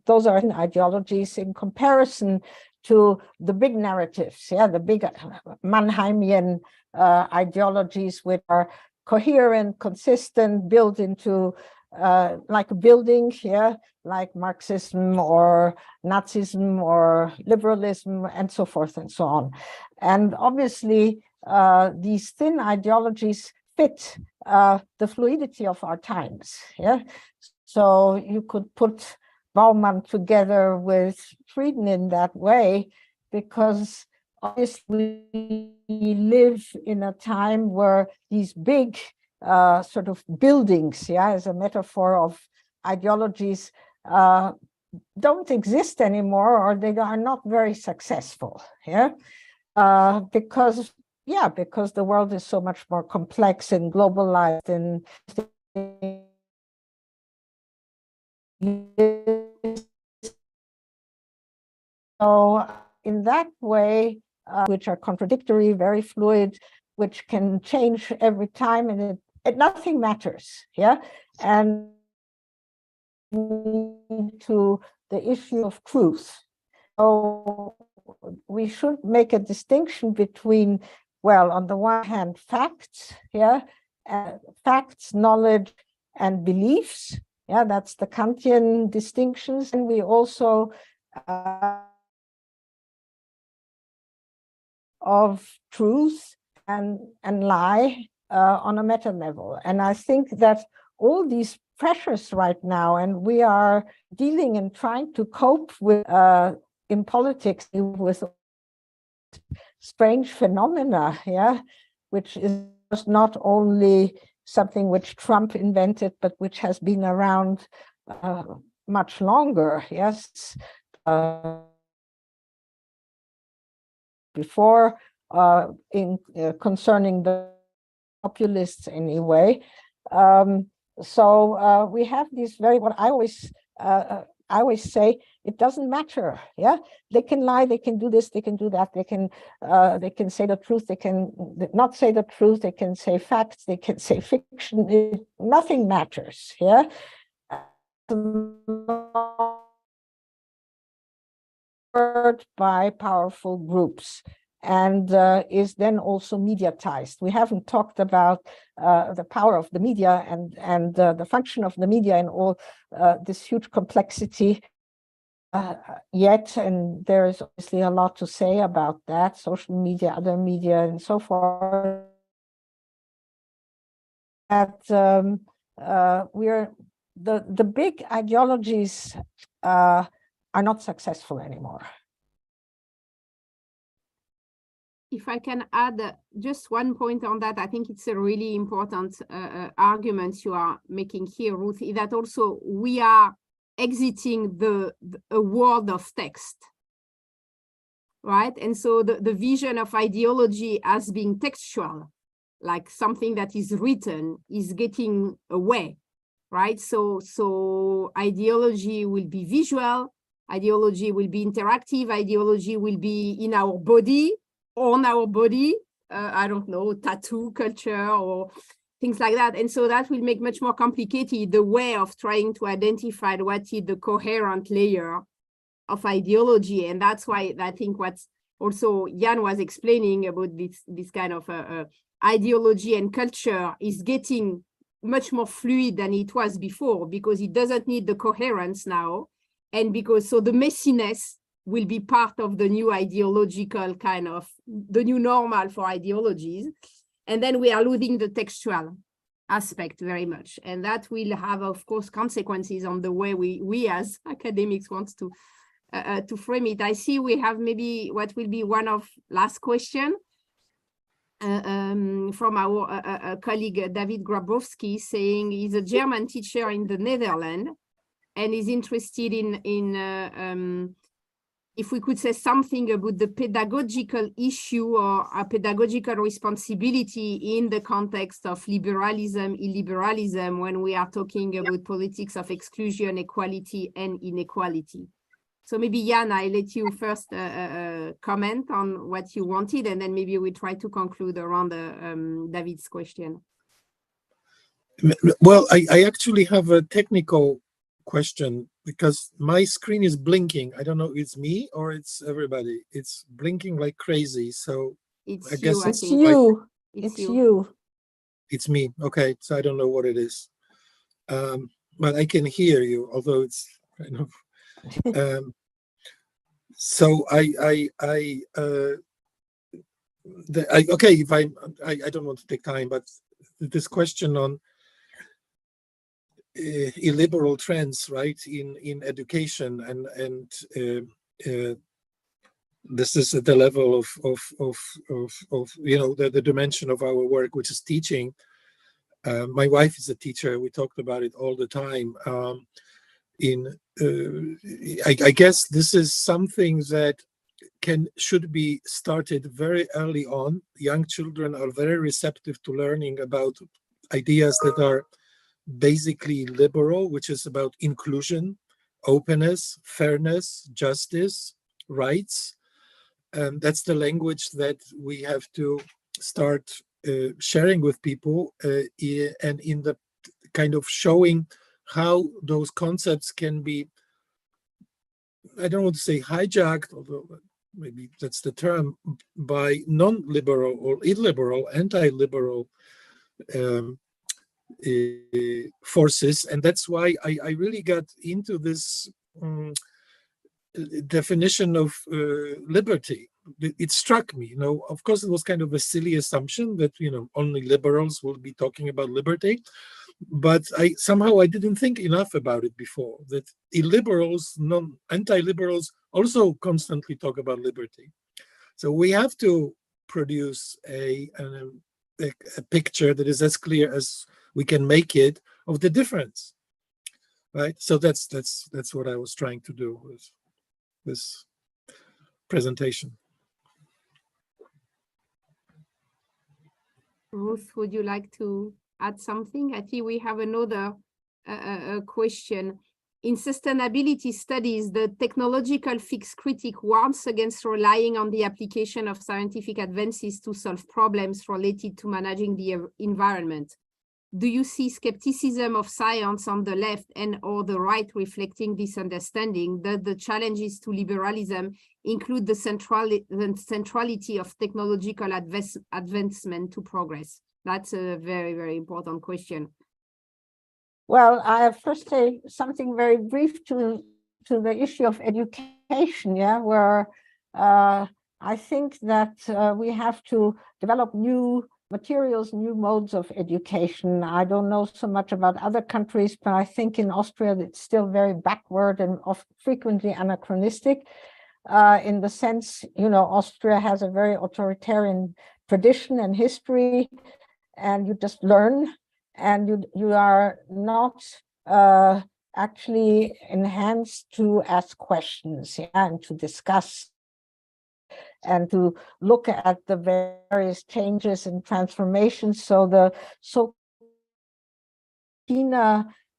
those are ideologies in comparison to the big narratives, the big Mannheimian ideologies, which are coherent, consistent, built into like a building, like Marxism or Nazism or liberalism and so forth and so on. And obviously, these thin ideologies fit the fluidity of our times. So you could put Bauman together with Frieden in that way, because obviously we live in a time where these big sort of buildings, as a metaphor of ideologies, don't exist anymore, or they are not very successful. Because the world is so much more complex and globalized, and so in that way, which are contradictory, very fluid, which can change every time, and nothing matters. And to the issue of truth. So we should make a distinction between, well, on the one hand, facts, facts, knowledge, and beliefs. That's the Kantian distinctions. And we also of truth and lie on a meta level. And I think that all these pressures right now, and we are dealing and trying to cope with in politics with strange phenomena, which is not only something which Trump invented, but which has been around much longer. Before in concerning the populists anyway. So we have these what I always say, it doesn't matter. They can lie, they can do this, they can do that, they can say the truth, they can not say the truth, they can say facts, they can say fiction. Nothing matters. by powerful groups and is then also mediatized. We haven't talked about the power of the media and the function of the media and all this huge complexity yet, and there is obviously a lot to say about that, social media, other media, and so forth. That we're the big ideologies are not successful anymore. If I can add just one point on that, I think it's a really important argument you are making here, Ruth, is that also we are exiting a world of text, right? And so the vision of ideology as being textual, like something that is written, is getting away, right? So ideology will be visual, ideology will be interactive, ideology will be in our body, on our body, I don't know, tattoo culture or things like that. And so that will make much more complicated the way of trying to identify what is the coherent layer of ideology. And that's why I think what's also Jan was explaining about this kind of ideology and culture is getting much more fluid than it was before, because it doesn't need the coherence now. And because so the messiness will be part of the new ideological kind of the new normal for ideologies. And then we are losing the textual aspect very much. And that will have, of course, consequences on the way we as academics want to frame it. I see we have maybe what will be one of last question from our colleague David Grabowski, saying he's a German teacher in the Netherlands and is interested in if we could say something about the pedagogical issue or a pedagogical responsibility in the context of liberalism, illiberalism, when we are talking about politics of exclusion, equality, and inequality. So maybe Jan, I let you first comment on what you wanted, and then maybe we try to conclude around David's question. Well, I actually have a technical question because my screen is blinking. I don't know if it's me or it's everybody. It's blinking like crazy. So it's I guess it's you. It's you. It's me. Okay, so I don't know what it is. But I can hear you, although it's kind of so okay, if I don't want to take time, but this question on illiberal trends, right, in education, and this is at the level of you know the dimension of our work, which is teaching. My wife is a teacher. We talked about it all the time. I guess this is something that should be started very early on. Young children are very receptive to learning about ideas that are basically liberal, which is about inclusion, openness, fairness, justice, rights. That's the language that we have to start sharing with people, and in the kind of showing how those concepts can be, I don't want to say hijacked, although maybe that's the term, by non-liberal or illiberal, anti-liberal forces. And that's why I really got into this definition of liberty. It struck me, you know, of course it was kind of a silly assumption that, you know, only liberals will be talking about liberty, but I didn't think enough about it before, that illiberals, anti-liberals also constantly talk about liberty. So we have to produce a picture that is as clear as we can make it of the difference, right? So that's what I was trying to do with this presentation. Ruth, would you like to add something? I think we have another question. In sustainability studies, the technological fixed critic warns against relying on the application of scientific advances to solve problems related to managing the environment. do you see skepticism of science on the left and or the right reflecting this understanding that the challenges to liberalism include the centrality of technological advancement to progress? That's a very, very important question. Well, I first say something very brief to the issue of education, yeah, where I think that we have to develop new materials, new modes of education. I don't know so much about other countries, but I think in Austria it's still very backward and frequently anachronistic in the sense, you know, Austria has a very authoritarian tradition and history, and you just learn, and you are not actually enhanced to ask questions, yeah, and to discuss and to look at the various changes and transformations. So the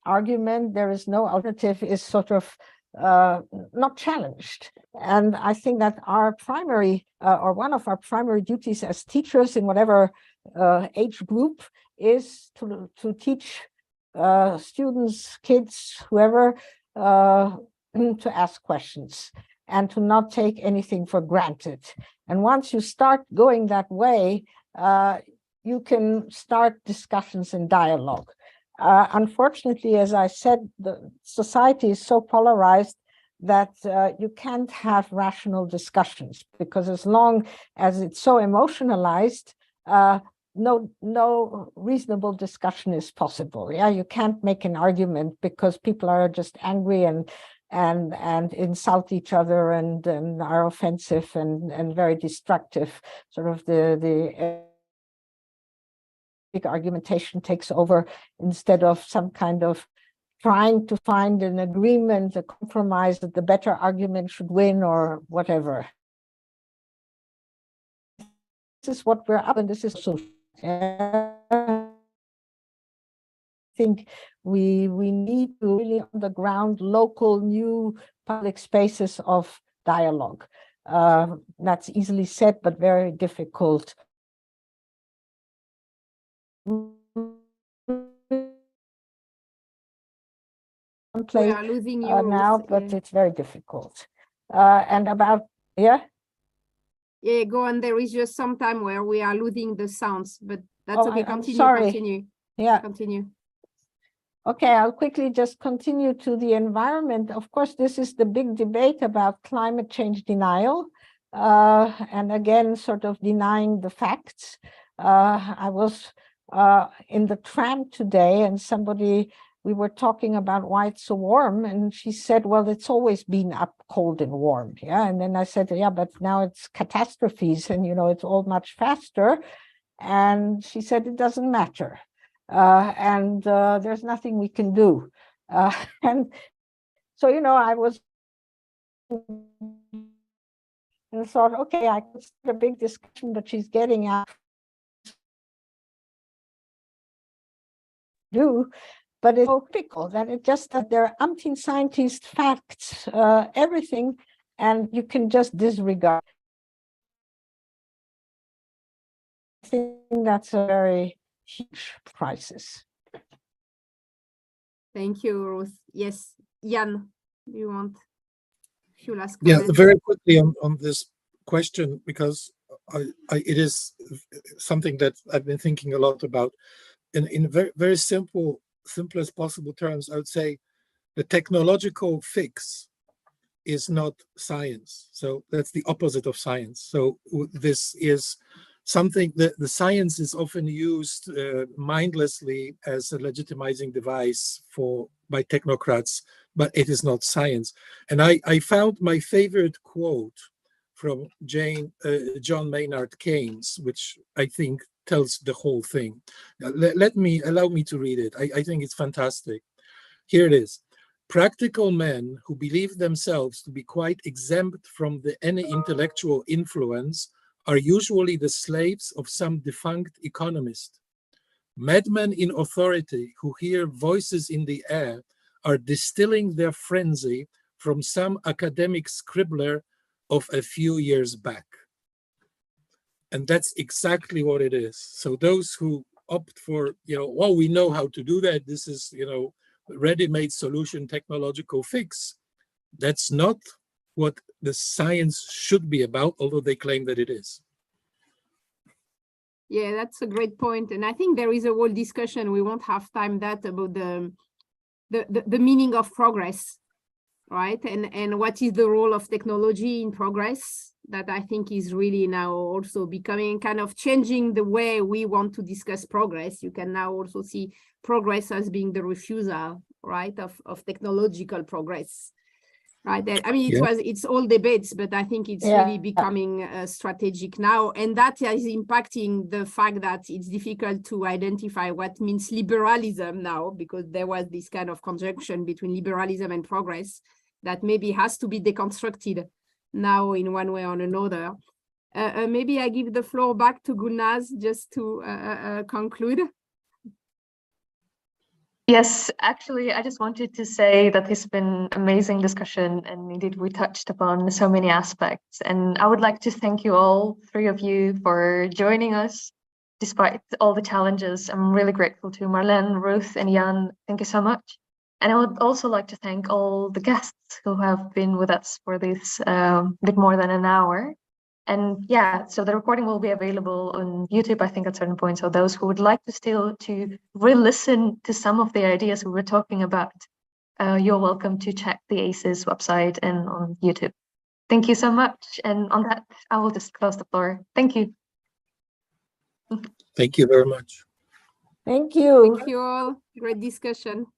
argument, there is no alternative, is sort of not challenged. And I think that our primary or one of our primary duties as teachers in whatever age group is to teach students, kids, whoever, to ask questions and to not take anything for granted. And once you start going that way, you can start discussions and dialogue. Unfortunately, as I said, the society is so polarized that you can't have rational discussions, because as long as it's so emotionalized, no reasonable discussion is possible. Yeah, you can't make an argument because people are just angry and insult each other and are offensive and very destructive. Sort of the argumentation takes over instead of some kind of trying to find an agreement, a compromise that the better argument should win or whatever. This is what we're up, and this is so. I think we need to really on the ground, local, new public spaces of dialogue. That's easily said, but very difficult. We are losing you now, but it's very difficult. And about, yeah? Yeah, go on. There is just some time where we are losing the sounds, but that's okay. Continue, sorry. continue. Yeah. Continue. Okay, I'll quickly just continue to the environment. Of course, this is the big debate about climate change denial. And again, sort of denying the facts. I was in the tram today, and we were talking about why it's so warm, and she said, well, it's always been up cold and warm. Yeah. And then I said, yeah, but now it's catastrophes and, you know, it's all much faster. And she said, it doesn't matter. And there's nothing we can do. And so, you know, I was and thought, okay, I could start a big discussion, but she's getting at but it's so typical that it just that there are umpteen scientists, facts, everything, and you can just disregard. I think that's a very huge crisis. Thank you, Ruth. Yes, Jan, do you want a few last comments? Yeah, very quickly on this question, because it is something that I've been thinking a lot about. In very, very simplest possible terms, I would say the technological fix is not science. So that's the opposite of science. So this is something that the science is often used mindlessly as a legitimizing device by technocrats, but it is not science. And I found my favorite quote from John Maynard Keynes, which I think tells the whole thing. Allow me to read it. I think it's fantastic. Here it is. Practical men who believe themselves to be quite exempt from any intellectual influence are usually the slaves of some defunct economist. Madmen in authority who hear voices in the air are distilling their frenzy from some academic scribbler of a few years back. And that's exactly what it is. So those who opt for, well, we know how to do that. This is, ready-made solution, technological fix. That's not what the science should be about, although they claim that it is. Yeah, that's a great point. And I think there is a whole discussion, we won't have time that about the meaning of progress, right? And what is the role of technology in progress, that I think is really now also becoming kind of changing the way we want to discuss progress. You can now also see progress as being the refusal, right, of technological progress. Right. I mean, it's all debates, but I think it's really becoming strategic now. And that is impacting the fact that it's difficult to identify what means liberalism now, because there was this kind of conjunction between liberalism and progress that maybe has to be deconstructed now in one way or another. Maybe I give the floor back to Gulnaz just to conclude. Yes, actually, I just wanted to say that this has been amazing discussion, and indeed we touched upon so many aspects. And I would like to thank you all, three of you, for joining us despite all the challenges. I'm really grateful to Marlene, Ruth, and Jan. Thank you so much. And I would also like to thank all the guests who have been with us for this bit more than an hour. And yeah, so the recording will be available on YouTube, I think, at certain points. So those who would like to still to re-listen to some of the ideas we were talking about, you're welcome to check the ACES website and on YouTube. Thank you so much. And on that, I will just close the floor. Thank you. Thank you very much. Thank you. Thank you all. Great discussion.